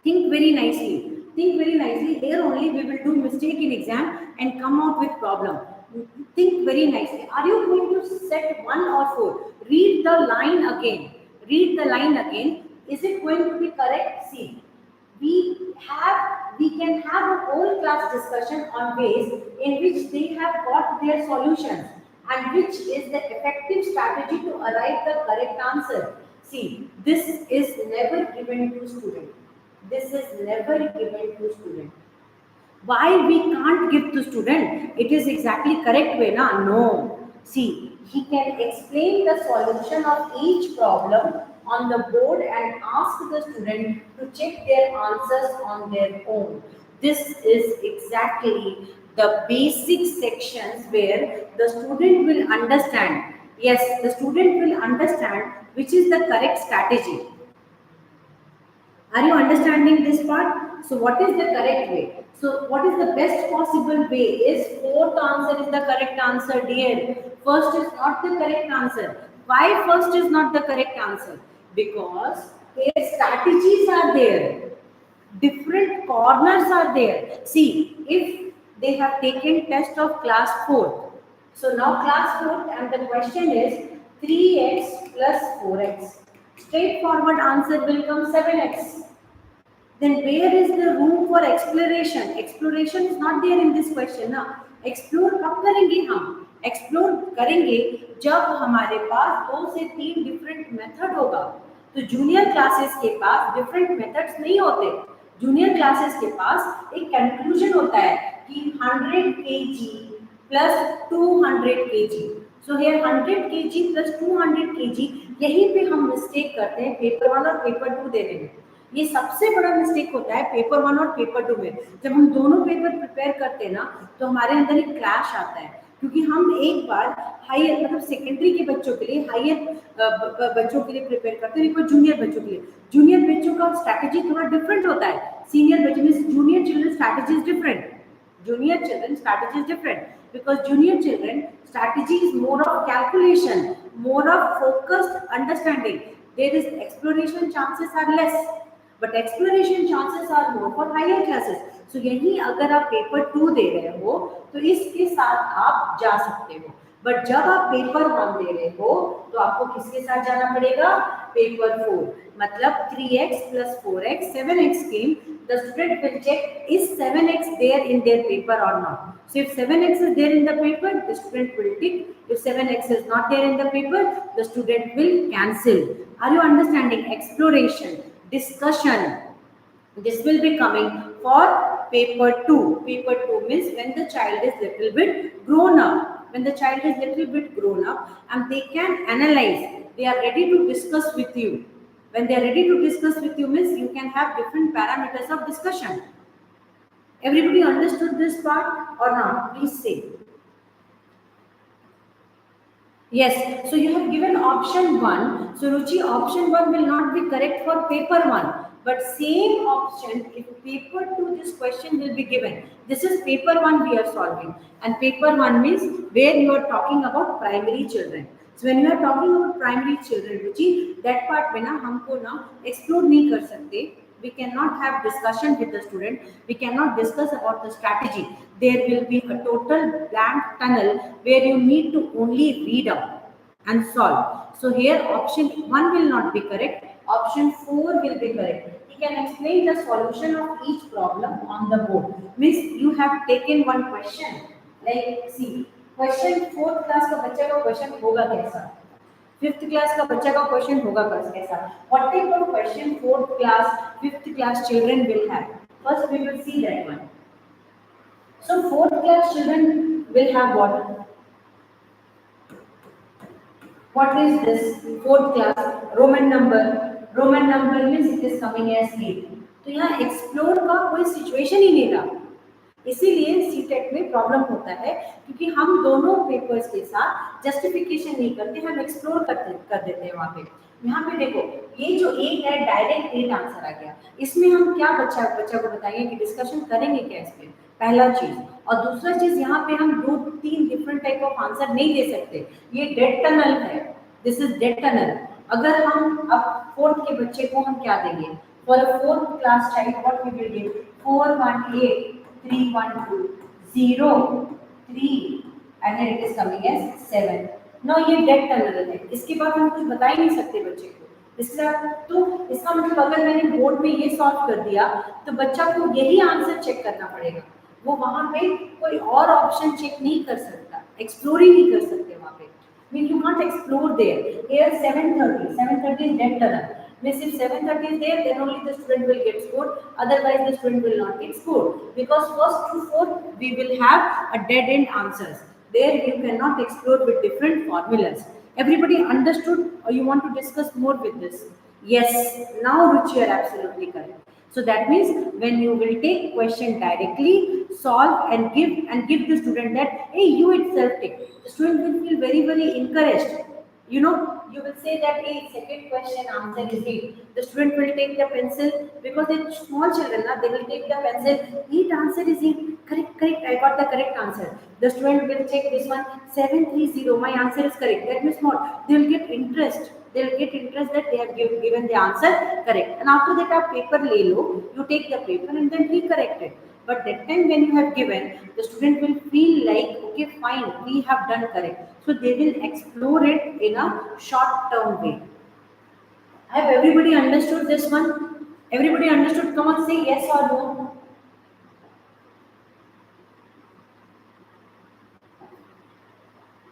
Think very nicely. Think very nicely. Here only we will do mistake in exam and come out with problem. Think very nicely. Are you going to set 1 or 4? Read the line again. Read the line again. Is it going to be correct? See, we can have a whole class discussion on ways in which they have got their solutions and which is the effective strategy to arrive the correct answer. See, this is never given to student. This is never given to student. Why we can't give to student? It is exactly correct way, na? No. See, he can explain the solution of each problem on the board and ask the student to check their answers on their own. This is exactly the basic sections where the student will understand. Yes, the student will understand which is the correct strategy. Are you understanding this part? So what is the correct way? So what is the best possible way? Is fourth answer is the correct answer, dear? First is not the correct answer. Why first is not the correct answer? Because their strategies are there. Different corners are there. See, if they have taken test of class 4, so now class 4 and the question is 3x plus 4x. Straightforward answer will come 7x. Then where is the room for exploration? Exploration is not there in this question ना. Explore कब करेंगे हम? Explore करेंगे जब हमारे पास 2 से 3 different method होगा. तो junior classes के पास different methods नहीं होते. Junior classes के पास एक conclusion होता है कि 100 kg plus 200 kg. So here 100 kg plus 200 kg यहीं पे हम mistake करते हैं पेपर 1 और पेपर 2 देने में. ये सबसे बड़ा मिस्टेक होता है पेपर 1 और पेपर 2 में. जब हम दोनों पेपर प्रिपेयर करते हैं ना तो हमारे अंदर एक क्रैश आता है क्योंकि हम एक बार हायर मतलब सेकेंडरी के बच्चों के लिए हायर बच्चों के लिए प्रिपेयर करते हैं, एक बार जूनियर बच्चों के लिए. जूनियर बच्चों का स्ट्रैटेजी थोड़ा डिफरेंट होता है. सीनियर बच्चों में junior children strategy is different. Junior children strategy is different because junior children strategy is more of calculation, more of focused understanding. There is exploration chances are less, but exploration chances are more for higher classes. So यही अगर आप paper 2 दे रहे हो तो इसके साथ आप जा सकते हो. बट जब आप पेपर 1 दे रहे हो तो आपको किसके साथ जाना पड़ेगा? पेपर 4. मतलब 3x plus 4x 7x came. The student will check is 7x there in their paper or not. So if 7x is there in the paper, the student will tick. If 7x is not there in the paper, the student will cancel. Are you understanding? Exploration, discussion, this will be coming for paper 2. Paper 2 means when the child is little bit grown up. When the child is little bit grown up and they can analyze, they are ready to discuss with you. When they are ready to discuss with you means you can have different parameters of discussion. Everybody understood this part or not? Please say. Yes, so you have given option 1. So Ruchi, option 1 will not be correct for paper 1. But same option, if paper 2 this question will be given. This is paper 1 we are solving. And paper 1 means where you are talking about primary children. So when you are talking about primary children, Ruchi, that part में ना हमको ना explore नहीं कर सकते. We cannot have discussion with the student. We cannot discuss about the strategy. There will be a total blank tunnel where you need to only read out and solve. So here option 1 will not be correct. Option 4 will be correct. He can explain the solution of each problem on the board. Means you have taken one question. Like see, question 4th class का बच्चा का question होगा कैसा? 5th class का बच्चा का question होगा कैसा? What type of question 4th class, 5th class children will have? First we will see that one. So 4th class children will have what? What is this 4th class? Roman number. Roman number means it is coming as 8. तो यहाँ explore का कोई situation ही नहीं रहा. इसीलिए CTET में problem होता है क्योंकि हम दोनों पेपर्स के साथ जस्टिफिकेशन नहीं करते, हम एक्सप्लोर कर देते हैं वहाँ पे. यहाँ पे देखो ये जो 8 है डायरेक्ट 8 आंसर आ गया. इसमें हम क्या बच्चा को बताएंगे कि डिस्कशन करेंगे क्या इस पे, पहला चीज. और दूसरा चीज यहाँ पे हम 2-3 डिफरेंट टाइप ऑफ आंसर नहीं दे सकते. ये डेड टनल है. This is dead tunnel. अगर हम अब 4th के बच्चे को हम क्या देंगे? For a 4th class child what we will give? 4 1 8 3 1 2 0 3 and then it is coming as 7. Now ये डेड टनल है. इसके बाद हम कुछ बता ही नहीं सकते बच्चे को. इसका तो इसका मतलब अगर मैंने बोर्ड में ये सॉल्व कर दिया तो बच्चा को यही आंसर चेक करना पड़ेगा. वो वहाँ पे कोई और ऑप्शन चेक नहीं कर सकता, एक्सप्लोर ही नहीं कर सकते वहाँ पे. Mean you can't explore there. Here 730 is dead tunnel. Means if 730 is there, then only the student will get scored. Otherwise, the student will not get scored because first to fourth we will have a dead end answers. There you cannot explore with different formulas. Everybody understood, or you want to discuss more with this? Yes, now Ruchi, you are absolutely correct. So that means when you will take question directly, solve and give the student that, hey, you itself take. The student will feel very, very encouraged. You will say that, hey, second question answer is eight. The student will take the pencil because it's small children, they will take the pencil. Eight answer is eight. Correct, correct. I got the correct answer. The student will check this one 730. My answer is correct. That means what? They will get interest. They will get interest that they have given the answer correct. And after that, our paper lay low. You take the paper and then recorrect it. But that time when you have given, the student will feel like, okay, fine, we have done correct. So they will explore it in a short-term way. Have everybody understood this one? Everybody understood? Come on, say yes or no.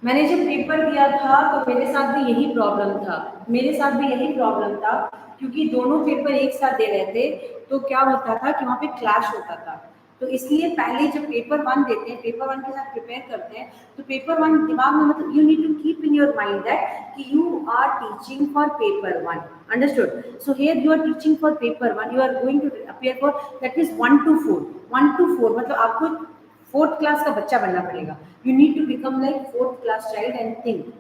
मैंने जब paper दिया था तो मेरे साथ भी यही problem था। क्योंकि दोनों पेपर एक साथ दे रहे थे तो क्या होता था कि वहाँ पे क्लैश होता था। तो इसलिए पहले जब पेपर वन देते हैं, पेपर वन के साथ प्रिपेयर करते हैं, तो पेपर वन दिमाग में मतलब you need to keep in your mind that कि you are teaching for paper one. Understood? So here you are teaching for paper one, you are going to appear for that means 1 to 4। 1 to 4 मतलब आपको fourth class का बच्चा बनना पड़ेगा। You need to become like fourth class child and think,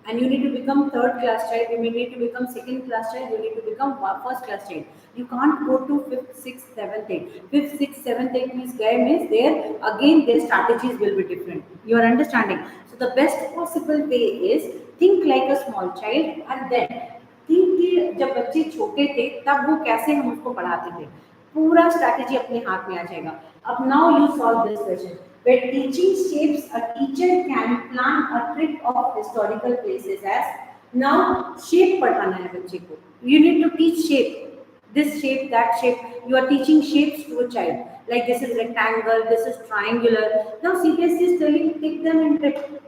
and you need to become third class child, you need to become second class child, you need to become first class child. You can't go to fifth, sixth, seventh, eighth. Fifth, sixth, seventh, eighth means there again their strategies will be different. You are understanding? So the best possible way is think like a small child and then think कि जब बच्चे छोटे थे तब वो कैसे हम उसको पढ़ाते थे, पूरा स्ट्रैटेजी अपने हाथ में आ जाएगा। अब now you solve this question. Where teaching shapes, a teacher can plan a trip of historical places as, now shape पढ़ाना है बच्चे को, you need to teach shape, this shape, that shape, you are teaching shapes to a child, like this is rectangle, this is triangular. Now CBSE is telling take them in trip,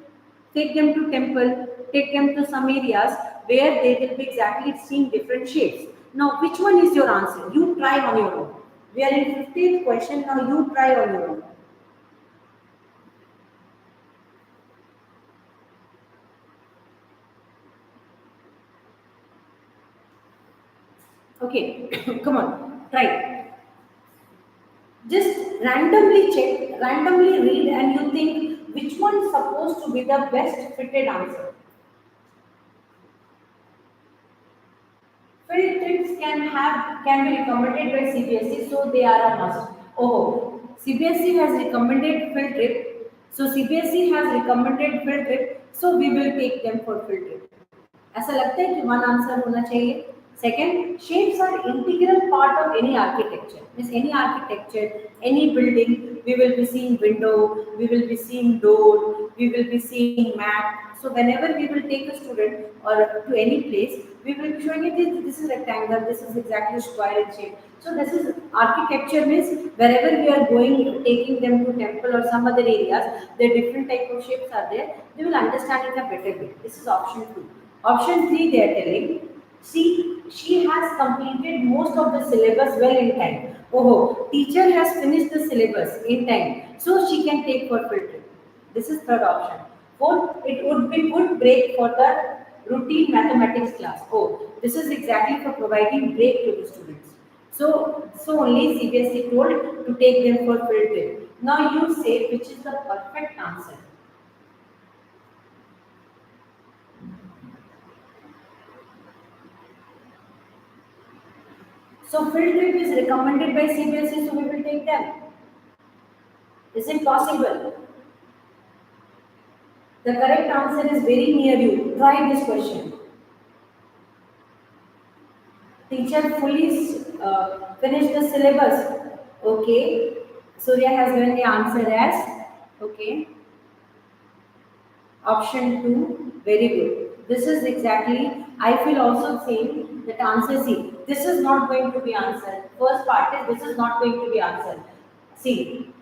take them to temple, take them to some areas where they will be exactly seeing different shapes. Now which one is your answer? You try on your own. We are in 15th question, now you try on your own. Okay, come on, try. Just randomly check, randomly read, and you think which one is supposed to be the best fitted answer. Field trips can be recommended by CBSE, so they are a must. Oh, CBSE has recommended field trip, so CBSE has recommended field trip, so we will take them for field trip. ऐसा लगता है कि one answer होना चाहिए। Second, shapes are integral part of any architecture. Means any architecture, any building, we will be seeing window, we will be seeing door, we will be seeing map. So whenever we will take a student or to any place, we will be showing it this is rectangle, this is exactly square in shape. So this is architecture means wherever we are going, taking them to temple or some other areas, the different type of shapes are there. They will understand in a better way. This is option 2. Option 3, they are telling, see, she has completed most of the syllabus well in time. Oh, teacher has finished the syllabus in time, so she can take for field trip. This is third option. Fourth, it would be good break for the routine mathematics class. Oh, this is exactly for providing break to the students. So only CBSE told to take them for field trip. Now you say which is the perfect answer. So field trip is recommended by CBSE, so we will take them. Is it possible? The correct answer is very near you. Try this question. Teacher fully finished the syllabus. Okay. Surya has given the answer as, okay, option 2. Very good. This is exactly, I feel also same that answer C. This is not going to be answered. First part is this is not going to be answered. See,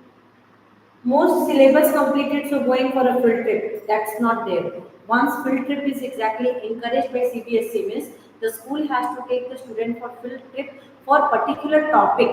most syllabus completed, so going for a field trip, that's not there. Once field trip is exactly encouraged by CBSE means the school has to take the student for field trip for particular topic.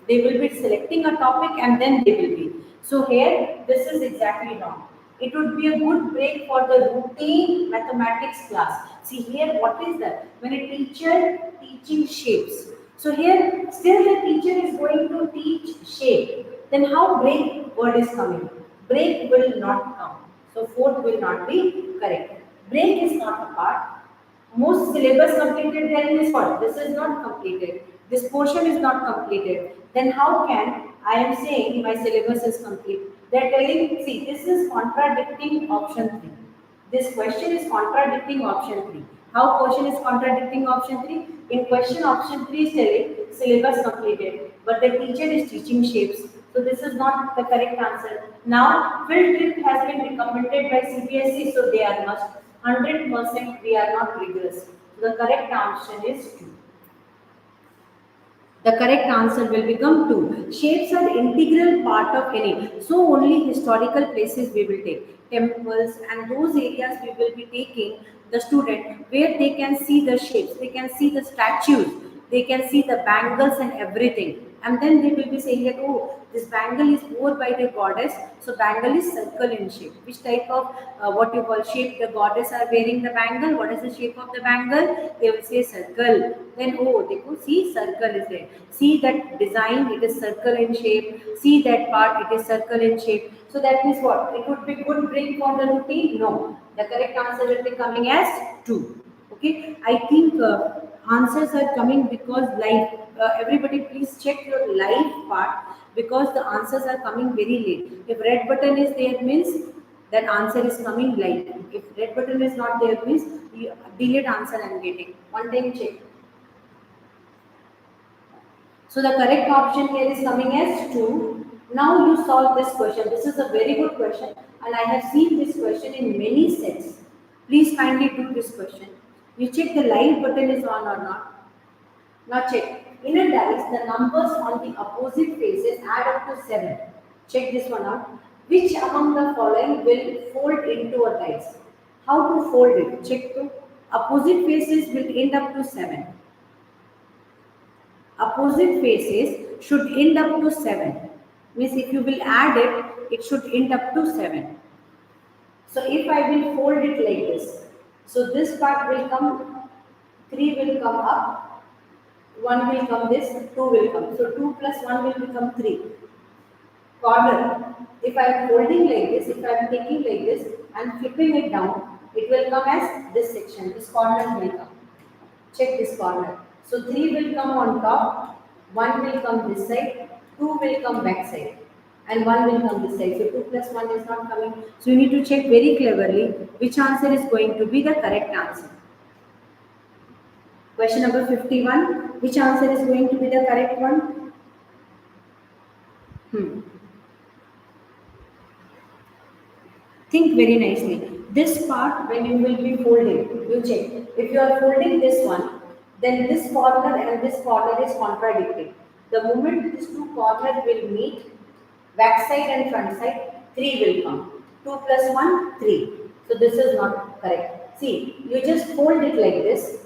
They will be selecting a topic and then they will be. So here, this is exactly wrong. It would be a good break for the routine mathematics class. See here, what is that? When a teacher teaching shapes. So here, still the teacher is going to teach shape. Then how break word is coming? Break will not come. So fourth will not be correct. Break is not a part. Most syllabus completed there is what? This is not completed. This portion is not completed. Then how can I am saying my syllabus is complete? They're telling, see, this is contradicting option 3. This question is contradicting option 3. How question is contradicting option 3? In question option 3 is telling syllabus completed, but the teacher is teaching shapes. So this is not the correct answer. Now, field trip has been recommended by CBSE, so they are must. 100% we are not rigorous. So the correct answer is 2. The correct answer will become 2. Shapes are integral part of any. So only historical places we will take. Temples and those areas we will be taking the student where they can see the shapes, they can see the statues, they can see the bangles and everything. And then they will be saying that, oh, this bangle is wore by the goddess. So bangle is circle in shape. Which type of what you call shape the goddess are wearing the bangle? What is the shape of the bangle? They will say circle. Then oh, they could see circle is there. See that design, it is circle in shape. See that part, it is circle in shape. So that means what? It would be good break for the routine? No. The correct answer will be coming as 2. Okay, I think answers are coming because live. Everybody, please check your live part because the answers are coming very late. If red button is there, means that answer is coming live. If red button is not there, means delayed answer I am getting. One time check. So the correct option here is coming as 2. Now you solve this question. This is a very good question and I have seen this question in many sets. Please kindly do this question. You check the live button is on or not. Now check. In a dice, the numbers on the opposite faces add up to 7. Check this one out. Which among the following will fold into a dice? How to fold it? Check to. Opposite faces will end up to 7. Opposite faces should end up to 7. Means if you will add it, it should end up to 7. So if I will fold it like this, so this part will come, 3 will come up, 1 will come this, 2 will come. So 2 plus 1 will become 3. Corner. If I am folding like this, if I am taking like this and flipping it down, it will come as this section. This corner will come. Check this corner. So 3 will come on top, 1 will come this side, 2 will come back side, and 1 will come this side. So 2 plus 1 is not coming. So you need to check very cleverly which answer is going to be the correct answer. Question number 51. Which answer is going to be the correct one? Think very nicely. This part, when you will be folding, you check. If you are folding this one, then this corner and this corner is contradicting. The moment these two corners will meet, back side and front side, 3 will come. 2 plus 1, 3. So this is not correct. See, you just fold it like this.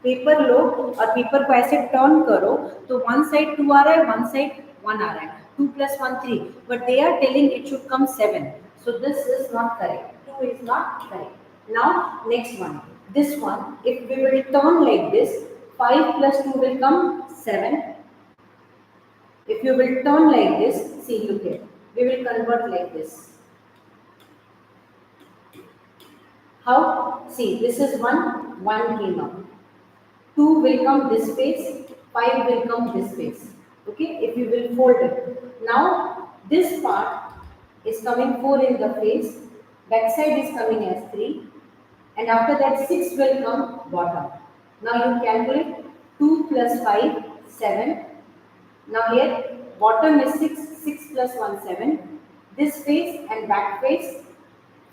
Paper लो और paper को ऐसे turn करो तो one side 2 आ रहा है, one side 1 आ रहा है. 2 plus 1 3, but they are telling it should come 7. So this is not correct. 2 is not correct. Now next one. This one, if we will turn like this, 5 plus 2 will come 7. If you will turn like this, see, look here. We will convert like this. How? See, this is 1 came out. 2 will come this face, 5 will come this face. Okay, if you will fold it. Now, this part is coming 4 in the face, back side is coming as 3, and after that 6 will come bottom. Now you calculate 2 plus 5, 7. Now here, bottom is 6, 6 plus 1, 7. This face and back face,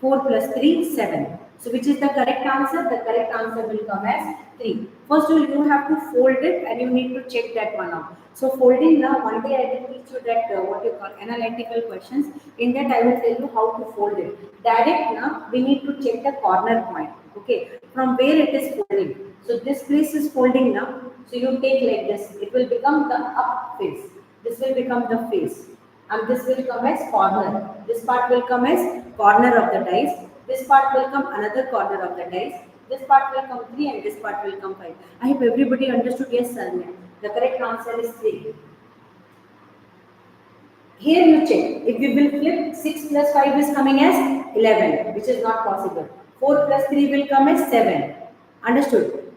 4 plus 3, 7. So which is the correct answer? The correct answer will come as 3. First you have to fold it and you need to check that one out. So folding now, one day I will teach you that what you call analytical questions. In that I will tell you how to fold it. Direct now, we need to check the corner point. Okay, from where it is folding. So this place is folding now. So you take like this. It will become the up face. This will become the face. and this will come as corner. This part will come as corner of the dice. This part will come another corner of the dice. This part will come 3 and this part will come 5. I hope everybody understood. Yes, sir. The correct answer is 3. Here you check. If you will flip, 6 plus 5 is coming as 11, which is not possible. 4 plus 3 will come as 7. Understood?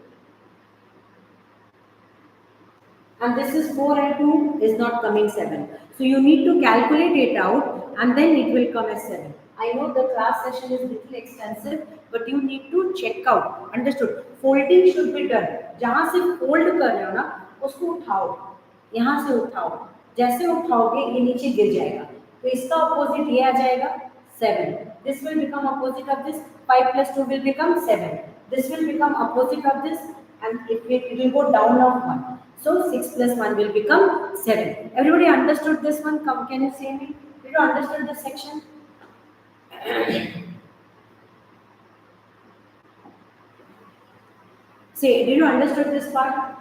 And this is 4 and 2 is not coming 7. So you need to calculate it out and then it will come as 7. I know the class session is little extensive, but you need to check out. Understood? Folding should be done. जहाँ से fold कर रहे हो ना, उसको उठाओ. यहाँ से उठाओ. जैसे उठाओगे ये नीचे गिर जाएगा. तो इसका opposite ये आ जाएगा 7. This will become opposite of this. 5 plus 2 will become 7. This will become opposite of this, and it will go down of 1. So 6 plus 1 will become 7. Everybody understood this one? Come, can you say me? Did you understand this section? Say, did you understood this part?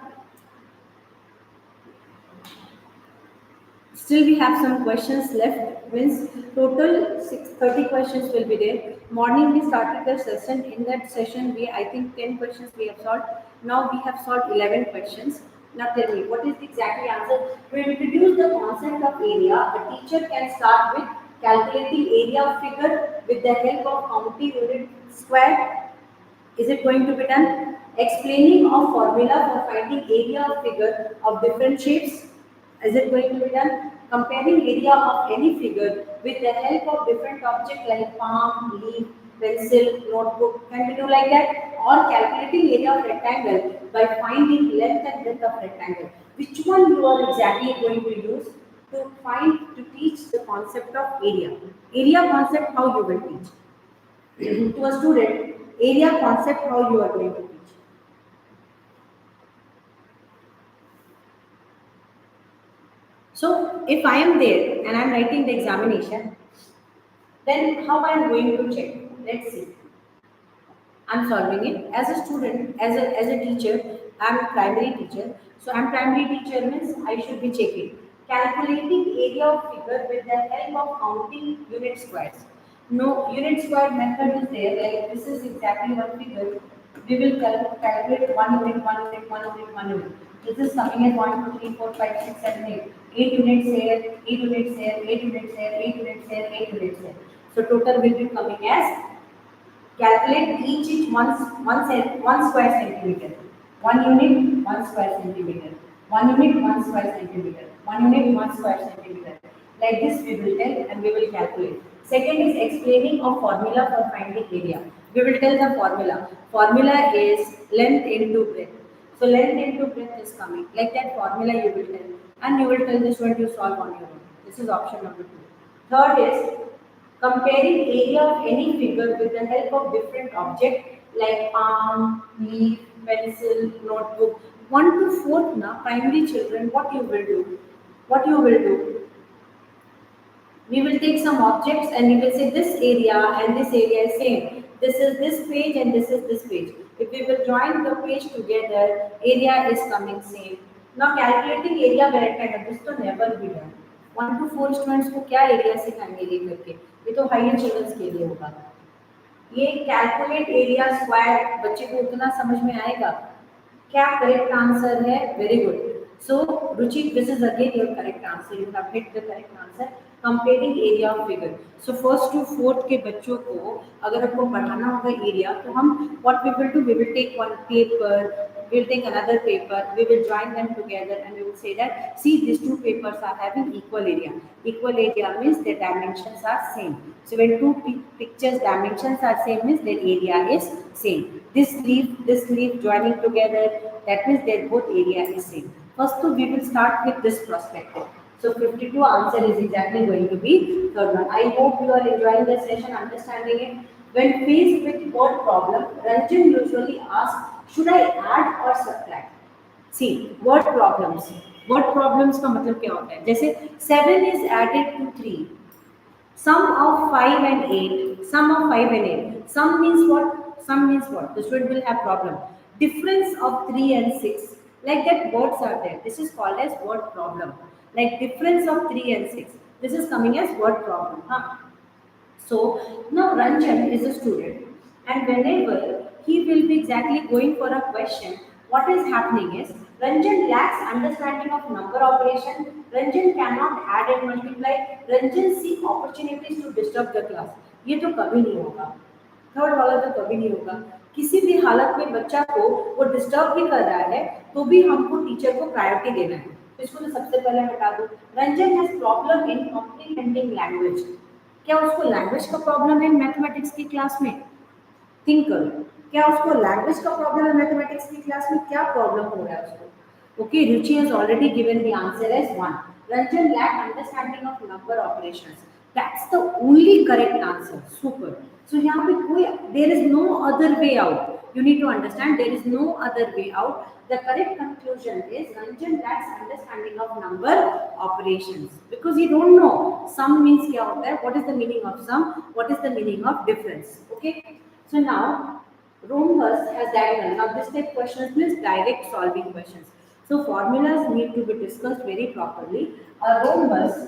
Still we have some questions left. Means total 30 questions will be there. Morning we started the session. In that session I think 10 questions we have solved. Now we have solved 11 questions. Now tell me, what is the exactly answer? To introduce the concept of area, a teacher can start with calculating area of figure with the help of counting unit square. Is it going to be done? Explaining of formula for finding area of figure of different shapes. Is it going to be done? Comparing area of any figure with the help of different objects like palm, leaf, pencil, notebook. Can we do like that? Or calculating area of rectangle by finding length and width of rectangle. Which one you are exactly going to use to teach the concept of area? Area concept, how you will teach. To a student, area concept, how you are going to teach. So if I am there and I am writing the examination, then how I am going to check? Let's see. I am solving it as a student, as a teacher. I am a primary teacher. So I am primary teacher means I should be checking. Calculating area of figure with the help of counting unit squares. No unit square method is there. Like this is exactly one figure. We will calculate 1 unit, 1 unit, 1 unit, 1 unit. This is coming as 1, 2, 3, 4, 5, 6, 7, 8. 8 units here, 8 units here, 8 units here, 8 units here, 8 units here. So total will be coming as, calculate each one square centimeter. 1 unit, 1 square centimeter. 1 unit, 1 square centimeter. 1 unit, 1 square centimeter. Like this we will tell and we will calculate. Second is explaining of formula for finding area. We will tell the formula. Formula is length into breadth. So length into breadth is coming. Like that formula you will tell. And you will tell the student you solve on your own. This is option number 2. Third is comparing area of any figure with the help of different objects like palm, leaf, pencil, notebook. 1 to 4th na primary children, what you will do? What you will do? We will take some objects and we will say this area and this area is same. This is this page and this is this page. If we will join the page together, area is coming same. Now calculating area of rectangle, this to never be done. 1 to 4 students को क्या area सिखाएंगे ये करके? ये तो higher children के लिए होगा. ये calculate area square बच्चे को उतना समझ में आएगा. क्या correct answer है? Very good. So Ruchi, this is again your correct answer. You have hit the correct answer. Comparing area of figure. So first to fourth के बच्चों को अगर आपको पढ़ाना होगा area, तो हम what we will do? We will take one paper, we will take another paper, we will join them together, and we will say that see these two papers are having equal area. Equal area means their dimensions are same. So when two pictures dimensions are same means their area is same. This leaf joining together, that means their both area is same. First, we will start with this perspective. So 52 answer is exactly going to be third one. I hope you are enjoying the session, understanding it. When faced with word problem, Ranjan usually asks, should I add or subtract? See, word problems. Word problems का मतलब क्या होता है? जैसे 7 is added to 3. Sum of 5 and 8. Sum of 5 and 8. Sum means what? Sum means what? The student will have problem. Difference of 3 and 6. Like that words are there. This is called as word problem. Like difference of 3 and 6. This is coming as word problem. Huh? So now Ranjan is a student, and whenever he will be exactly going for a question, what is happening is Ranjan lacks understanding of number operation. Ranjan cannot add and multiply. Ranjan seek opportunities to disturb the class. ये तो कभी नहीं होगा. Third वाला तो कभी नहीं होगा. किसी भी हालत में बच्चा को वो डिस्टर्ब भी कर रहा है तो भी हमको टीचर को प्रायोरिटी देना है. तो इसको तो सबसे पहले हटा दो. Ranjan has problem in comprehending language. क्या उसको लैंग्वेज का प्रॉब्लम है मैथमेटिक्स की क्लास में? थिंक करो, क्या उसको लैंग्वेज का प्रॉब्लम है मैथमेटिक्स की क्लास में? क्या प्रॉब्लम हो रहा है उसको? Okay, Ruchi has already given the answer as 1. Ranjan lack understanding of number operations. That's the only correct answer. Super. So यहाँ पे कोई there is no other way out. You need to understand there is no other way out. The correct conclusion is Ranjan lacks understanding of number operations because he don't know sum means kya hota hai, what is the meaning of sum, what is the meaning of difference. Okay, so now rhombus has diagonal. Now this type questions means direct solving questions. So formulas need to be discussed very properly. A rhombus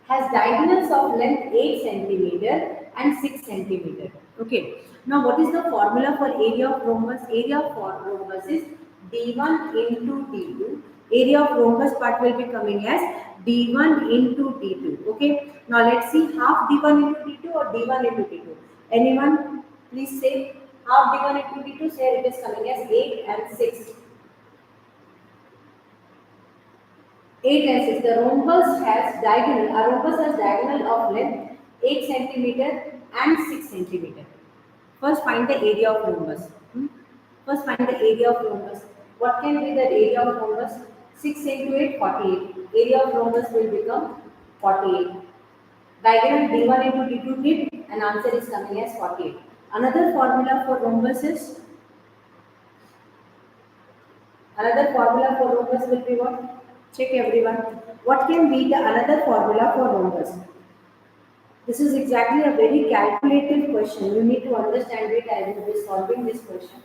has diagonals of length 8 centimeter and 6 centimeter. Okay. Now what is the formula for area of rhombus? Area for rhombus is d1 into d2. Area of rhombus part will be coming as d1 into d2. Okay. Now let's see half d1 into d2 or d1 into d2. Anyone? Please say half d1 into d2. Say it is coming as 8 and 6. 8 and 6. The rhombus has diagonal. A rhombus has diagonal of length 8 centimeter and 6 centimeter. First find the area of rhombus. First find the area of rhombus. What can be the area of rhombus? 6 into 8, 48. Area of rhombus will become 48. Diagonal d1 into d2 did, and answer is coming as 48. Another formula for rhombus is will be what? Check everyone. What can be the another formula for rhombus? This is exactly a very calculative question. You need to understand it. I will be solving this question.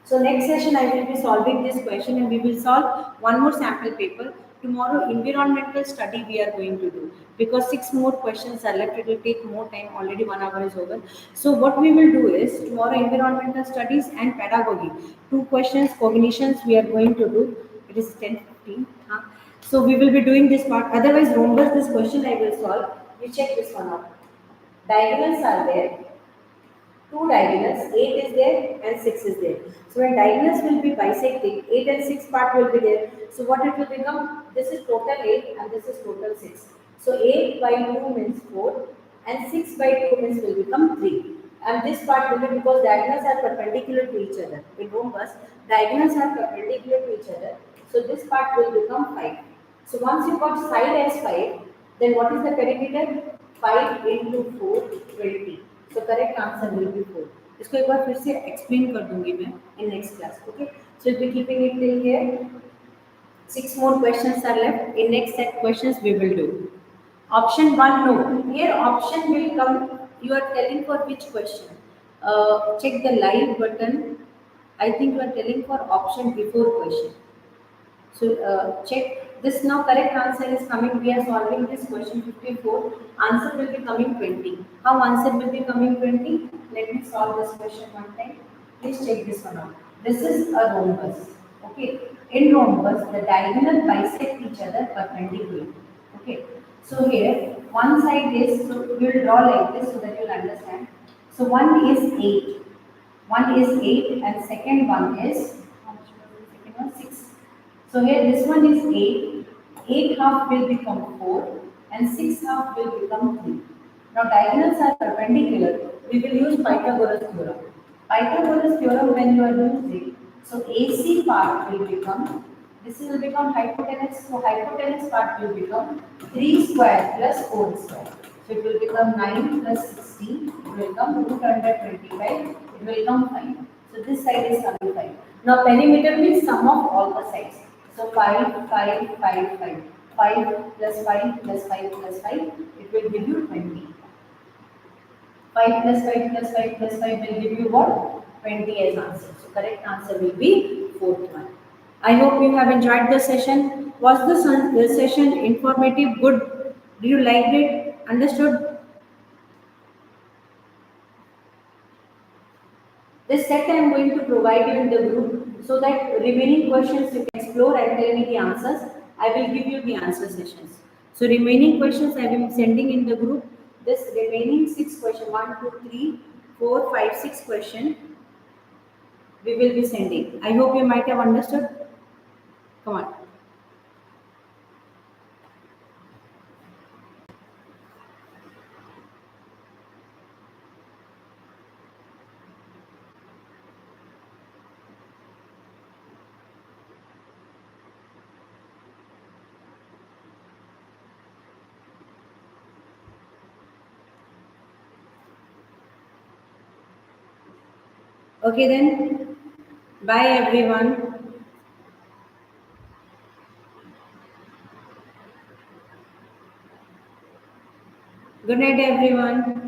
So next session I will be solving this question and we will solve one more sample paper. Tomorrow environmental study we are going to do because 6 more questions are left. It will take more time. Already 1 hour is over. So what we will do is tomorrow environmental studies and pedagogy. 2 questions, cognitions we are going to do. It is 10:15. So we will be doing this part. Otherwise rhombus, this question I will solve. We check this one out. Diagonals are there. 2 diagonals, 8 is there and 6 is there. So when diagonals will be bisecting, 8 and 6 part will be there. So what it will become? This is total 8 and this is total 6. So 8 by 2 means 4 and 6 by 2 means will become 3. And this part will be because diagonals are perpendicular to each other. In rhombus, diagonals are perpendicular to each other. So this part will become 5. So once you got side as 5, then what is the perimeter? 5 into 4, 20. So correct answer will be 4. इसको एक बार फिर से explain कर दूंगी मैं in next class. Okay. So we'll be keeping it till here. 6 more questions are left. In next set questions we will do. Option 1 no. Here option will come. You are telling for which question? Check the live button. I think you are telling for option before question. So check this now. Correct answer is coming. We are solving this question 54. Answer will be coming 20. How answer will be coming 20? Let me solve this question one time. Please check this one out. This is a rhombus. Okay. In rhombus, the diagonal bisect each other perpendicularly. Okay. So here one side is, so we will draw like this so that you will understand. So one is 8. One is 8 and second one is 6. So here this one is 8. 8 half will become 4 and 6 half will become 3. Now diagonals are perpendicular. We will use Pythagoras theorem. Pythagoras theorem when you are using, so AC part will become, this will become hypotenuse. So hypotenuse part will become 3 square plus 4 square. So it will become 9 plus 16. It will become root under 25. It will become 5. So this side is coming 5. Now perimeter means sum of all the sides. So 5, 5, 5, 5. 5 plus 5 plus 5 plus 5. It will give you 20. 5 plus 5 plus 5 plus 5 will give you what? 20 as answer. So correct answer will be 4th one. I hope you have enjoyed the session. Was the session informative? Good? Do you like it? Understood? This set I am going to provide you in the group so that remaining questions you can explore and tell me the answers. I will give you the answer sessions. So remaining questions I am sending in the group. This remaining six question, 1, 2, 3, 4, 5, 6 question we will be sending. I hope you might have understood. Come on. Okay then. Bye everyone. Good night everyone.